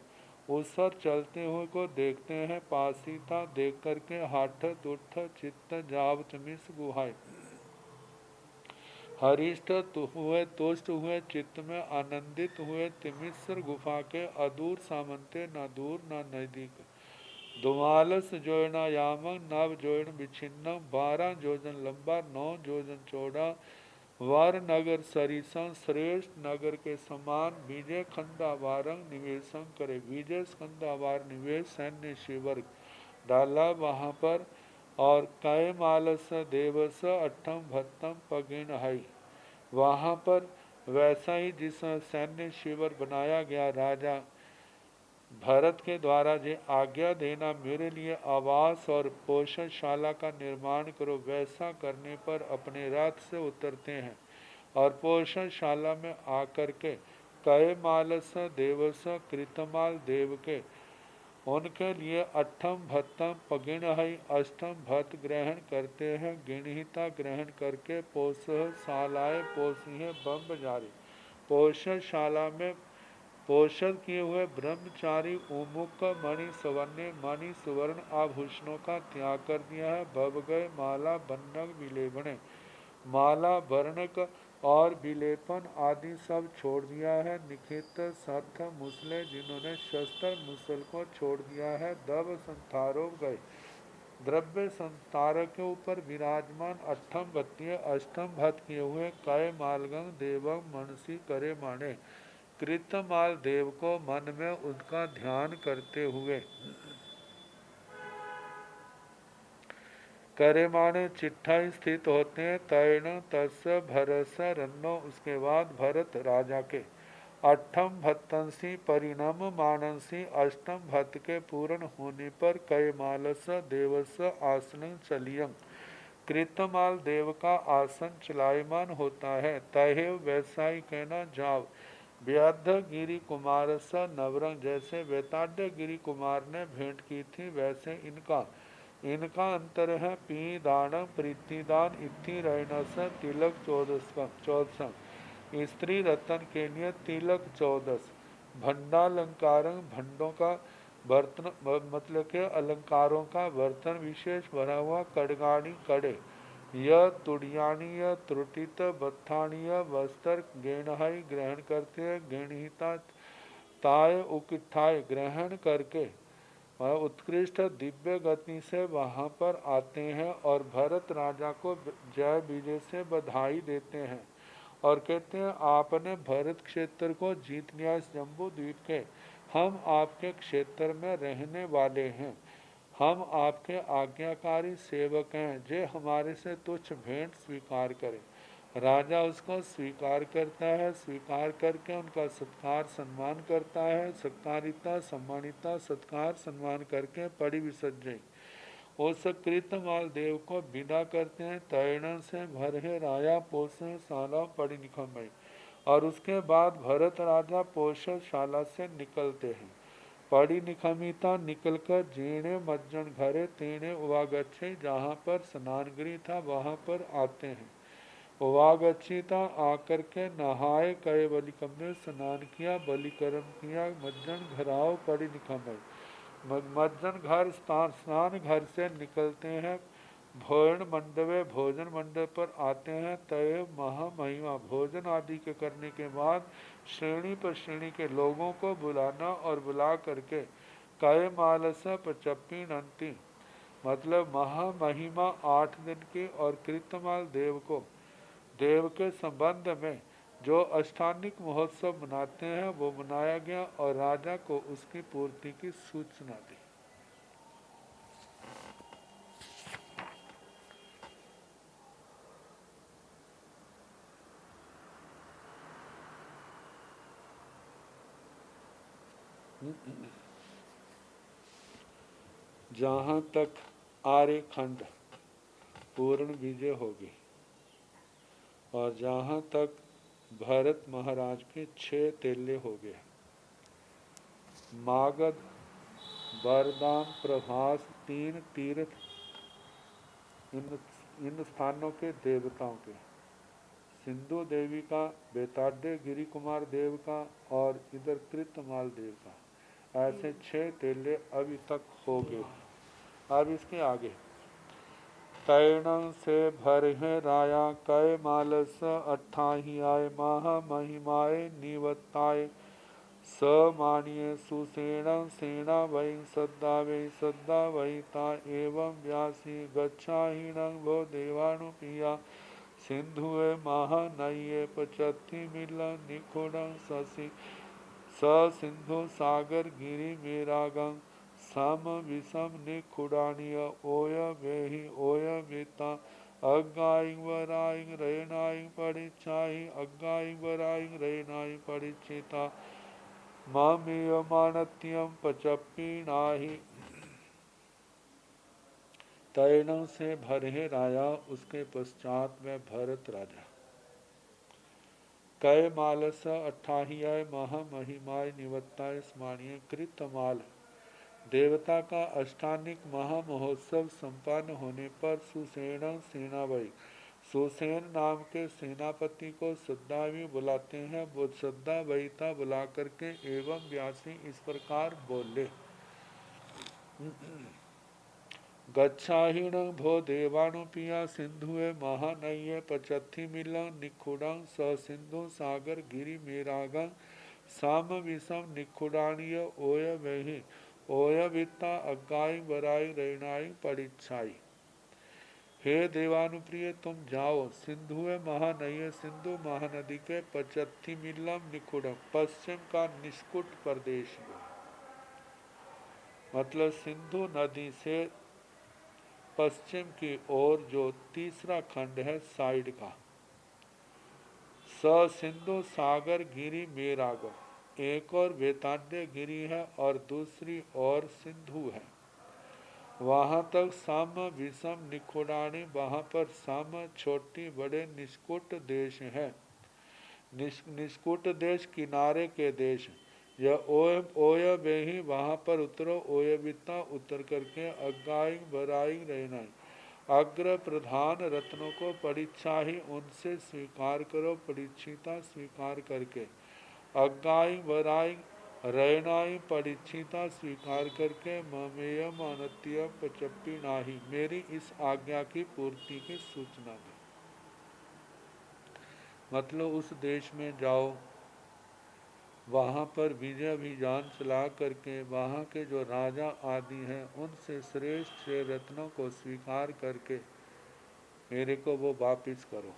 उस पर चलते हुए को देखते हैं पासीता देख करके हाठ दुठ चित्त जाव तिमिस गुहाई हरिष्ट हुए तुष्ट हुए चित्त में आनंदित हुए तिमिसर गुफा के अदूर सामंते न दूर न नजदीक दुमालस जोड़ना यामन नव जोड़ विच्छिन्न 12 जोजन लंबा 9 जोजन चौड़ा वर नगर सरिसं श्रेष्ठ नगर के समान विजय खंडावारंग निवेशं करे विजय खंडावार निवेश सैन्य शिवर डाला वहाँ पर और कय मालस देवस अठम भत्तम पगिन हई वहाँ पर वैसा ही जिस सैन्य शिविर बनाया गया राजा भरत के द्वारा जो आज्ञा देना मेरे लिए आवास और पोषणशाला का निर्माण करो वैसा करने पर अपने रथ से उतरते हैं और पोषणशाला में आकर के कय मालस देवस कृतमाल देव के उनके लिए अठम भत्तम पगिण हई अष्टम भत्त ग्रहण करते हैं गिणहिता ग्रहण करके पोष सालाए पोषिए बम जारी पोषणशाला में पोषण किए हुए ब्रह्मचारी उमुक मणि सवर्ण मणि सुवर्ण आभूषणों का त्याग कर दिया है। भव गए माला बन्नक विलेपने, माला वर्णक और विलेपन आदि सब छोड़ दिया है। निखित सर्थ मुसले, जिन्होंने शस्त्र मुसल को छोड़ दिया है। दब संथारोप गए, द्रव्य संस्कार के ऊपर विराजमान अष्टम भत्तीय अष्टम भत किए हुए कय मालगंग देवक मनसी करे माने, कृतमाल देव को मन में उनका ध्यान करते हुए करे माने चिट्ठाई स्थित होते हैं। तैण तस् भरस रन्नो, उसके बाद भरत राजा के अष्टम भत्तंसी परिणम मानसी, अष्टम भत्त के पूर्ण होने पर कय मालस देवस आसन चलियं, कृतमाल देव का आसन चलायमान होता है। तहेव वैसाई कहना जाव, व्याध गिरी कुमार स नवरंग, जैसे वैताड्य गिरी कुमार ने भेंट की थी वैसे इनका इनका अंतर है। पी दान प्रीतिदान इति रहनस तिलक चौदसम, स्त्री रतन के लिए तिलक 14, भंडालंकार भंडों का बर्तन मतलब के अलंकारों का बर्तन विशेष भरा हुआ, कड़गानी कड़े, यह तुड़ियानीय त्रुटित बत्थानीय वस्त्र गेणहाई ग्रहण करते हैं। गेणहिता ताय उकिठाय ग्रहण करके वह उत्कृष्ट दिव्य गति से वहां पर आते हैं और भरत राजा को जय विजय से बधाई देते हैं और कहते हैं आपने भरत क्षेत्र को जीत लिया इस जम्बू द्वीप के, हम आपके क्षेत्र में रहने वाले हैं, हम आपके आज्ञाकारी सेवक हैं, जे हमारे से तुच्छ भेंट स्वीकार करें। राजा उसको स्वीकार करता है, स्वीकार करके उनका सत्कार सम्मान करता है। सत्कारिता सम्मानिता सत्कार सम्मान करके पड़ी विसर्जय उस कृतमाल देव को विदा करते हैं। तैरण से भरे राया पोषण शाला पड़ी निखमई, और उसके बाद भरत राजा पोषण शाला से निकलते हैं। पड़ी निखमिता निकलकर जीणे मज्जन घरे तेणे उवागच्छे, जहाँ पर स्नानगृह था वहाँ पर आते हैं। उवागच्छिता आकर के नहाए कए बलिकम में स्नान किया, बलिकर्म किया। मज्जन घराव पड़ी निखमई, मज्जन घर स्नान घर से निकलते हैं। भोजन मंडवे भोजन मंडप पर आते हैं। तय महामहिमा भोजन आदि के करने के बाद श्रेणी पर श्रेणी के लोगों को बुलाना और बुला करके कय मालस पचप्पी नंती, मतलब महामहिमा 8 दिन की, और कृतमाल देव को देव के संबंध में जो अष्टानिक महोत्सव मनाते हैं वो मनाया गया और राजा को उसकी पूर्ति की सूचना दी। जहाँ तक आर्यखंड पूर्ण विजय होगी और जहाँ तक भरत महाराज के 6 तेले हो गए, मागध बरदान प्रभास 3 तीर्थ, इन स्थानों के देवताओं के, सिंधु देवी का, बेताड्य गिरी कुमार देव का और इधर कृतमाल देव का, ऐसे 6 तेले अभी तक हो गए। अब इसके आगे तैण से भरे राया कय मालस अट्ठाही आय, महामहिमाय निवत्ताय स मानिये सुसेण सेना वै सद्दा वै ता एवं व्यासी गच्छाहीणं भो देवानुपिया, सिंधुए महानये पचत्ति मिल निखुडं शशि, स सिंधु सागर गिरि मेरागं, सम विषम निखुडानिय ओय वेहि ओय वेता, अग्गाइं वराइं रेनाइं परिचाहि, अग्गाइं वराइं रेनाइं परिचिता, मामेय मानत्यम पचप्पी नाही। तैणों से भरे राया, उसके पश्चात में भरत राजा, कय मालस अट्ठाहियाय महामहिमाय निवत्ताय स्मानीय, कृतमाल देवता का अष्टानिक महामहोत्सव संपन्न होने पर सुसेण सेनावई सुसेन नाम के सेनापति को सद्दावी बुलाते हैं। वो सद्दा वहीता बुला करके एवं व्यासी इस प्रकार बोले। गच्छाहिण भो देवानुपिया सिंधुए महानये पचत्थि मिलं निखुडं स सिंधु सागर गिरि मेरागं साम विषम निखुडानीय ओय वही ओय वित्ता अग्गाई बराई रैनाई परीक्षाई। हे देवानुप्रिय तुम जाओ सिंधुए महानये सिंधु महानदी के पचत्थि मिलम निखुडम पश्चिम का निष्कुट प्रदेश में, मतलब सिंधु नदी से पश्चिम की ओर जो तीसरा खंड है साइड का, स सिंधु सागर गिरी मेराग, एक और वेतांड्य गिरी है और दूसरी ओर सिंधु है। वहां तक साम विषम निखुडानी, वहां पर साम छोटी बड़े निष्कुट देश है। निष्कुट देश किनारे के देश। यह ओय बेही, वहां पर उतरो ओय बिता उतर करके अग्गाई बराई रहना। अग्र प्रधान रत्नों को परीक्षा ही उनसे स्वीकार करो, परीक्षिता स्वीकार करके। अग्गाई बराई रहनाई परीक्षिता स्वीकार करके। ममेय मानत्य पचप्पी नाही, मेरी इस आज्ञा की पूर्ति की सूचना दे। मतलब उस देश में जाओ, वहाँ पर विजय अभियान चला करके वहाँ के जो राजा आदि हैं उनसे श्रेष्ठ रत्नों को स्वीकार करके मेरे को वो वापिस करो।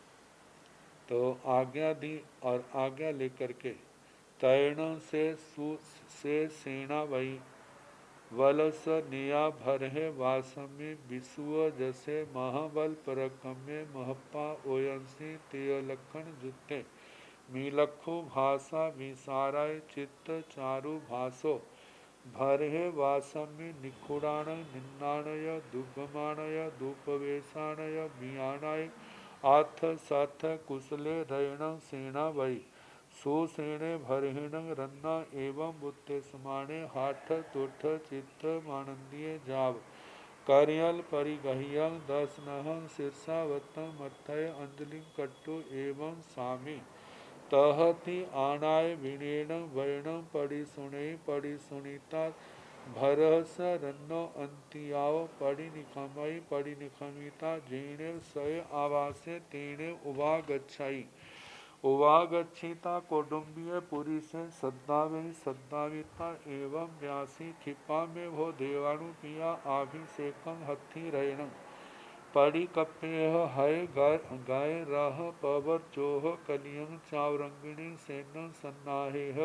तो आज्ञा दी और आज्ञा लेकर के तैरण से सेना वही वलस निया भरहे वासम्य विसुअ जसे महाबल परकम्य महप्पा ओयंसी तेय लखन जुत्ते मीलखो भाषा विसाराय चित्त चारु भासो भरहे वासम्य निखुडान निन्नाणय दुग्गमाणय दुपवेशाणय मियाणाय आथ साथ कुशले रैण सेना वही सुसेणे भरहिण रन्ना एवं बुत्ते समाणे हाठ तुठ चित्त मानंदिये जाव करियल परिगह्यं दसनहं शीर्षावत्तं मत्थय अंजलि कट्टु एवं सामी तहति आनाय विनेण वैणं पड़ी सुनीता भरस रन्नो अंतियाओ पड़ी निखमिता जीणे सय आवासे तेणे उवागच्छाई उवागच्छिता कौडुंबीय पुरी से सद्दाविता एवं व्यासी क्षिपा में वो देवाणु पिया अभिषेकं हथि रैणं पड़ी कप्पेह हय गाय रह पवर चोह कलियं चावरंगिणी सेन सन्नाहेह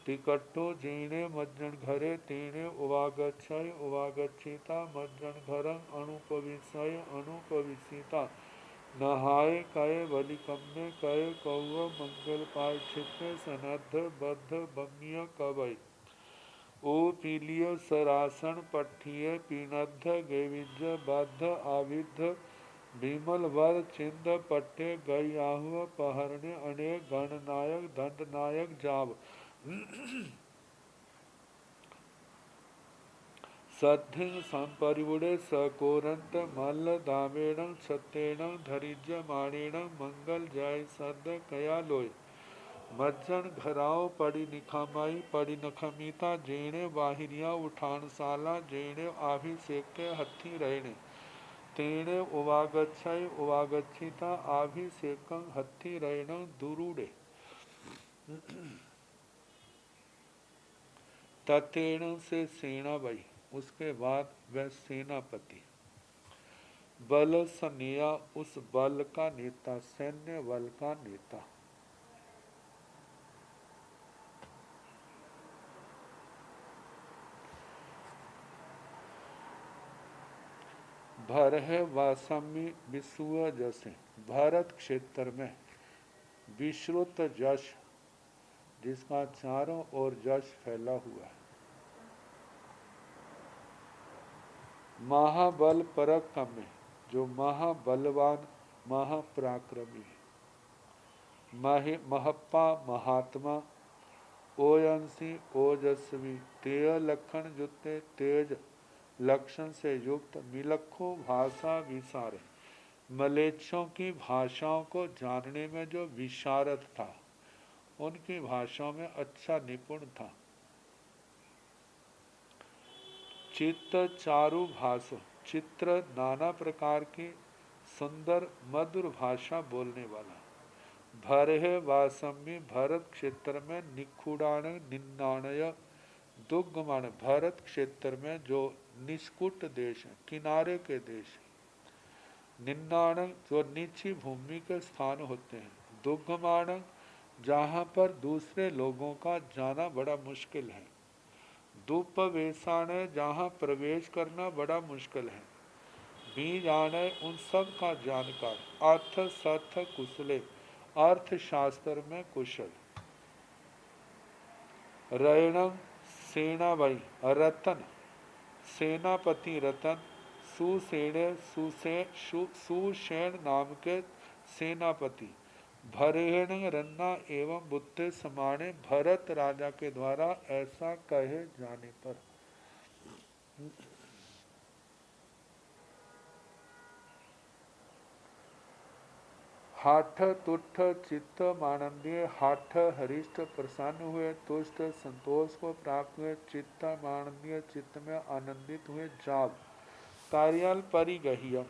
टिकट्टो जीणे मज्जन घरे तेणे उवागच्छिता मज्जन घरं अनुपविसिता नहाय कय बलिकम्मे कय कौव मंगल पार्थिव सनद्ध बद्ध बम्य कवय ओ पीलिय सरासन पठिय पीनद्ध गेविज बद्ध आविद्ध विमल वर चिंद पट्टे गयाहु पहरणे अनेक गणनायक दंडनायक जाव सद्धिं संपरिवुड़े सकोरंत मल्ल दामेण सत्येण धरिज्य माणेण मंगल जय सद्ध कया लोय मज्जन घराओ पड़ी निखमाई पड़ी नखमीता जेणे बाहिरिया उठानशाला जेणे अभिषेक के हथी रहने तेणे उवागच्छिता अभिषेकं हथी रहण दुरूडे ततेण से सेना बई। उसके बाद वह सेनापति बल सनेया, उस बल का नेता, सैन्य बल का नेता भरह वासम्य विश्व जसे, भारत क्षेत्र में विश्रुत जश जिसका चारों ओर जश फैला हुआ है। महाबल पराक्रमी, जो महाबलवान महापराक्रमी है। महप्पा महात्मा, ओयंसी ओजस्वी, तेय लक्षण जुते तेज लक्षण से युक्त, मिलखो भाषा विसारे, मलेच्छों की भाषाओं को जानने में जो विशारद था, उनकी भाषाओं में अच्छा निपुण था। चित्त चारु भाष, चित्र नाना प्रकार की सुंदर मधुर भाषा बोलने वाला। भरहे वासम्य, भरत क्षेत्र में निखुड़ाण निन्नाणय दुग्गमण, भरत क्षेत्र में जो निष्कुट देश है, किनारे के देश, निन्नाण जो नीची भूमि के स्थान होते हैं, दुग्गमाण जहाँ पर दूसरे लोगों का जाना बड़ा मुश्किल है, दुपवेशाण जहाँ प्रवेश करना बड़ा मुश्किल है, बीजाण उन सब का जानकार, अर्थ सथ कुशले अर्थशास्त्र में कुशल, रैणम सेनाबाई रतन सेनापति रतन, सुसेन नाम के सेनापति, भरेण रन्ना एवं बुद्धे समाने, भरत राजा के द्वारा ऐसा कहे जाने पर। हाठ तुठ चित्त मानंदीय, हाठ हरिष्ठ प्रसन्न हुए, तुष्ट संतोष को प्राप्त हुए, चित्त मानंदीय चित्त में आनंदित हुए, जाग कार्याल परिगह्यम,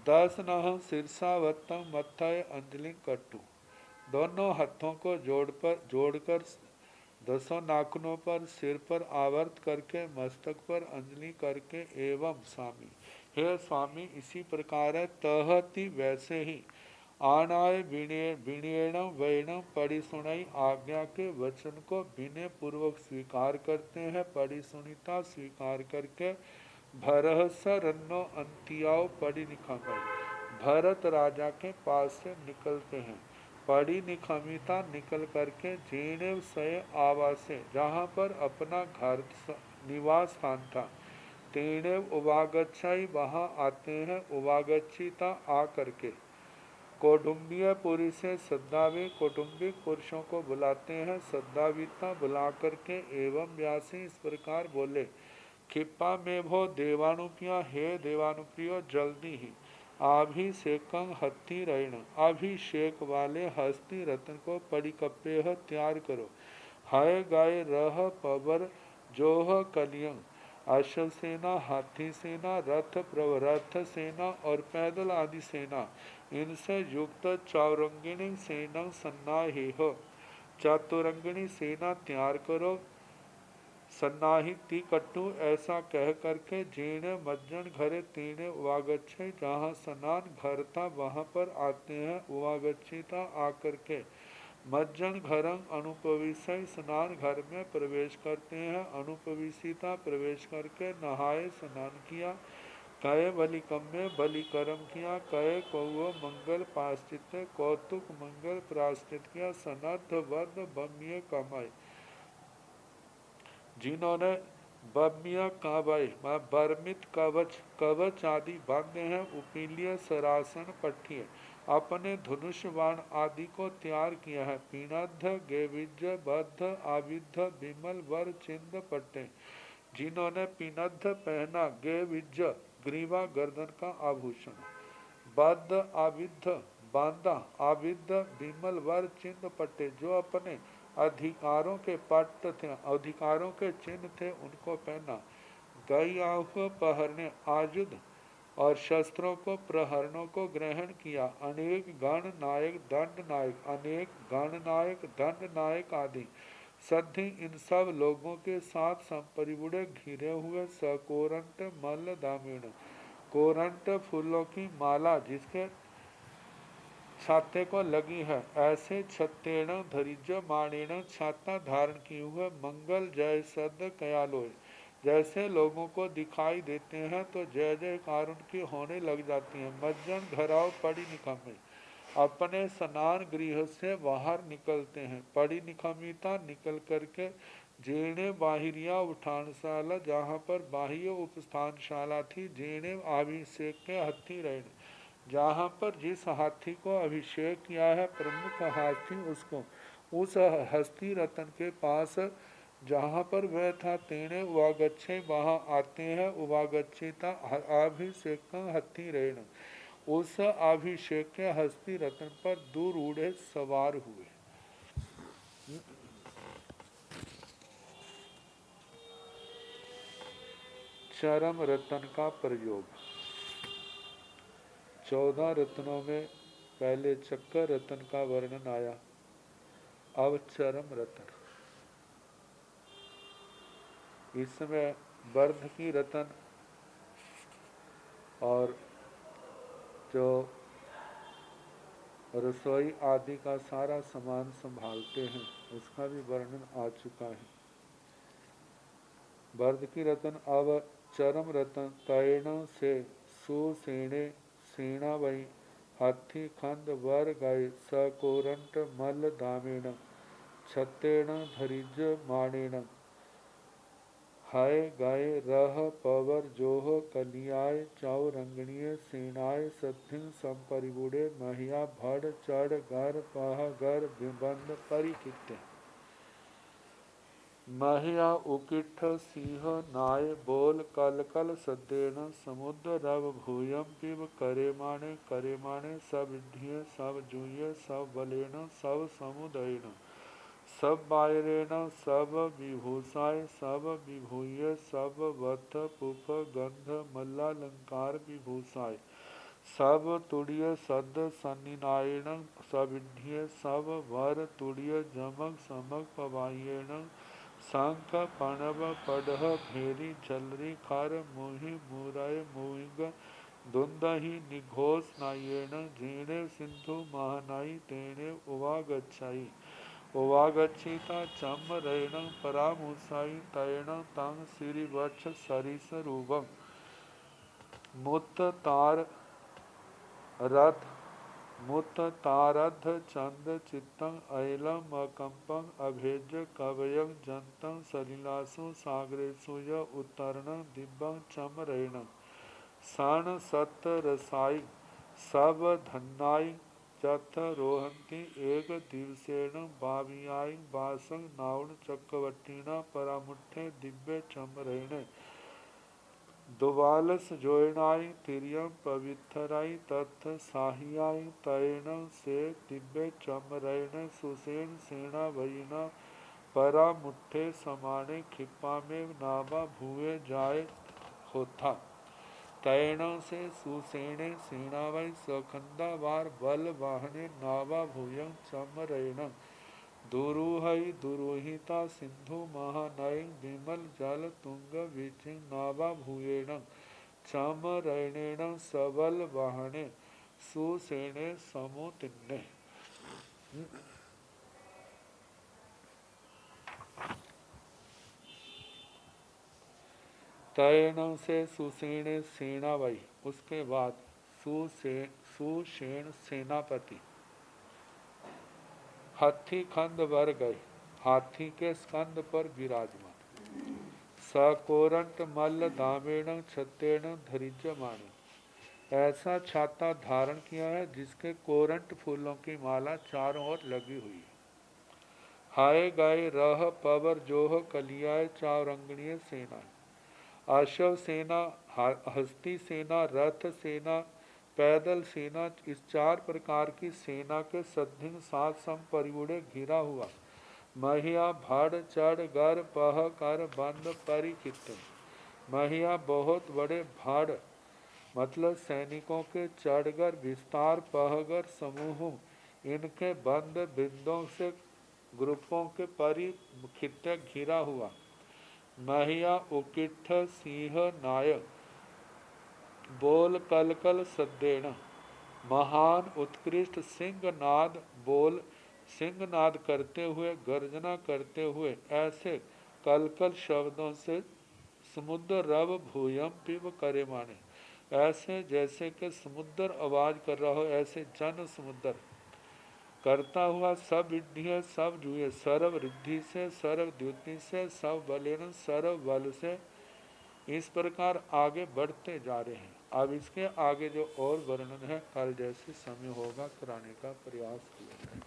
10 नह शीर्षावत्तम मत्थय अंजलि कट्टु, दोनों हाथों को जोड़कर 10 नाखूनों पर सिर पर आवर्त करके मस्तक पर अंजलि करके, एवं स्वामी, हे स्वामी इसी प्रकार है, तहति वैसे ही, आनाय विनयणम वैणम परिसुणई, आज्ञा के वचन को विनय पूर्वक स्वीकार करते हैं, परिसुनिता स्वीकार करके, भरहस रन्नो अंतियाओ पड़ी निखमई, भरत राजा के पास से निकलते हैं, पड़ी निखमिता निकल करके, जीर्णव सय आवासे जहाँ पर अपना घर निवास स्थान था, तीर्णव उवागच्छाई वहाँ आते हैं, उवागच्छिता आ करके, कौटुंबीय पुरी से सद्दावे कौटुंबिक पुरुषों को बुलाते हैं, सद्दाविता बुला करके, एवं व्यासी इस प्रकार बोले, खिप्पा में भो देवानुप्रिया, हे देवानुप्रियो जल्दी ही, अभिषेकं हत्ती रैण, अभिषेक वाले हस्ती रत्न को परिकप्पेह तैयार करो, हाय गाय रह पबर जोह कलियं, अश्व सेना, हाथी सेना, रथ सेना और पैदल आदि सेना, इनसे युक्त चौरंगिणी सेना सन्नाही हो, चतुरंगिणी सेना तैयार करो, सन्नाही कट्टू, ऐसा कह करके, जीर्ण मज्जन घरे तीर्ण उवागच्छे, जहाँ स्नान घर था वहाँ पर आते हैं, उवागच्छिता आकर के, मज्जन घरं अनुपविशय स्नान घर में प्रवेश करते हैं, अनुपविशिता प्रवेश करके नहाए स्नान किया, कय बलिकम्य बलिकर्म किया, कय कौव मंगल पाश्चित कौतुक मंगल प्राश्चित किया, सनद्ध बद्ध बम्य कमाए, जिन्होंने बम्य काबाई बर्मित कवच आदि बांधे हैं, उपीलिय सरासन पट्टिए अपने धनुष बाण आदि को तैयार किया है, पीनद्ध गेविज बद्ध आविद्ध विमल वर चिंद पट्टे, जिन्होंने पीनद्ध पहना, गेविज ग्रीवा गर्दन का आभूषण, बद्ध आविद्ध बांधा, आविद्ध विमल वर चिन्ह पट्टे जो अपने अधिकारों के पट्ट थे, अधिकारों के चिन्ह थे, उनको पहना, गयाह पहरने आयुध और शस्त्रों को प्रहरणों को ग्रहण किया, अनेक गण नायक दंड नायक, अनेक गण नायक दंड नायक आदि सद्धि इन सब लोगों के साथ संपरिबुड़े घिरे हुए, सकोरंट मल्ल दामिण, कोरंट फूलों की माला जिसके छाते को लगी है, ऐसे छत्तेण धरिज माणेण छाता धारण किए हुए, मंगल जय सद कयालोय, जैसे लोगों को दिखाई देते हैं तो जय जयकार उनकी होने लग जाती है, मज्जन घराव पड़ी निकम्मे, अपने स्नान गृह से बाहर निकलते हैं, पड़ी निकमिता निकल करके, जीर्णे बाहिरिया उठानशाला जहाँ पर बाह्य उपस्थानशाला थी, जीर्णे अभिषेक के हत्थी रहने, जहाँ पर जिस हाथी को अभिषेक किया है प्रमुख हाथी, उसको उस हस्ती रतन के पास जहाँ पर वह था, तेने उवागच्छे वहाँ आते हैं, उवागच्छिता अभिषेक हत्थी रेण, उस अभिषेक के हस्ती रत्न पर दूर उड़े सवार हुए। चरम रत्न का प्रयोग। 14 रत्नों में पहले चक्कर रत्न का वर्णन आया, अब चरम रत्न। इसमें वर्ध की रत्न और जो रसोई आदि का सारा सामान संभालते हैं उसका भी वर्णन आ चुका है। वर्ध की रत्न अब चरम रत्न। तैण से सुसेणे सेना वही हाथी खंड वर गए सकोरंट मल दामेण छतेण धरिज माणेण हाय गाय रह पवर जोह कलियाय चाउ रंगणीय सेनाय सथिन संपरिबुड़े महिया भड़ चढ़ घर पह घर विबंध परिकित महिया उकिठ सिंह नाय बोल कल कल सदेन समुद्र रव भूयम पिब करे माने सब ढिय सब जुय सब बलेन सब समुदयन सब बायरेण सब विभूषाय सब विभूय सब वथ पुफ गंध मल्लालंकार विभूषाय सब तुड़िय सद सन्निनायण सविढ्य सब वर तुड़िय जमक समक पवायेण शंख पणव पढ़ भेरी झलरी खर मोहि मुरय मोहिग दुंदहि निघोष नायेण जीणे सिंधु महानाई तेणे उवागच्छाई उवागच्छिता चमरेण परामुसाई तैण तंग श्रीवत्स सरिस रूपम मुत तार रथ मुत तारध चंद चित्तं ऐलम अकंपं अभेज्य कवयं जंतं सलिलासु सागरेषु य उत्तरणं दिव्यं चमरेण षण सत रसाई सब धन्नाई जथ रोहंती एक दिवसेण बावियाई बासं नाउण चक्रवटीना परामुठे दिव्य चमरेण दुवालस जोयनाई तिरियम पविथराई तथ साहियाई तैण से दिव्य चमरेण सुसेन सेना वहीना परामुठे समाने खिप्पा में नावा भूए जाए होता तैण से सुसेणे सेनावै सखंदा वार बल वाहने नावा भूयं चमरेण दुरूहई दुरूहिता सिंधु महानय विमल जल तुंग विचिं नावा भूयेण चमरेणेण सबल वाहने सुसेणे समुतिन्ने। तैण से सुसेण सेनावई, उसके बाद सुसेन सेनापति हाथी खंड वर गए, हाथी के स्कंद पर विराजमान सकोरंट मल्ल दामेण छतेण धरिज्यमाने, ऐसा छाता धारण किया है जिसके कोरंट फूलों की माला चारों ओर लगी हुई है। हाय गाय रह पवर जोह कलियाय चावरंगणीय सेना, अश्व सेना, हस्ती सेना, रथ सेना, पैदल सेना, इस 4 प्रकार की सेना के सद्धिन साथ सम परिबुड़े घिरा हुआ महिया भाड़ चढ़ गर पह कर बंद परिकित, महिया बहुत बड़े भाड़ मतलब सैनिकों के चढ़गर विस्तार पहगर समूह इनके बंद बिंदों से ग्रुपों के परिखित घिरा हुआ महिया उकिठ सिंह नाय बोल कल कल सद्देण, महान उत्कृष्ट सिंहनाद बोल सिंहनाद करते हुए गर्जना करते हुए ऐसे कलकल शब्दों से समुद्र रव भूयम पिब करे माने, ऐसे जैसे कि समुद्र आवाज कर रहा हो ऐसे जन समुद्र करता हुआ सब विड्ढी सब जुए सर्व रिद्धि से सर्व द्युति से सब बलेन सर्व बल से इस प्रकार आगे बढ़ते जा रहे हैं। अब इसके आगे जो और वर्णन है कल जैसे समय होगा कराने का प्रयास किया।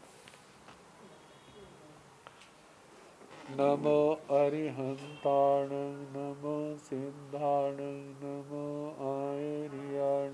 नमो अरिहंताण नमो सिद्धाण नमो आयर्याण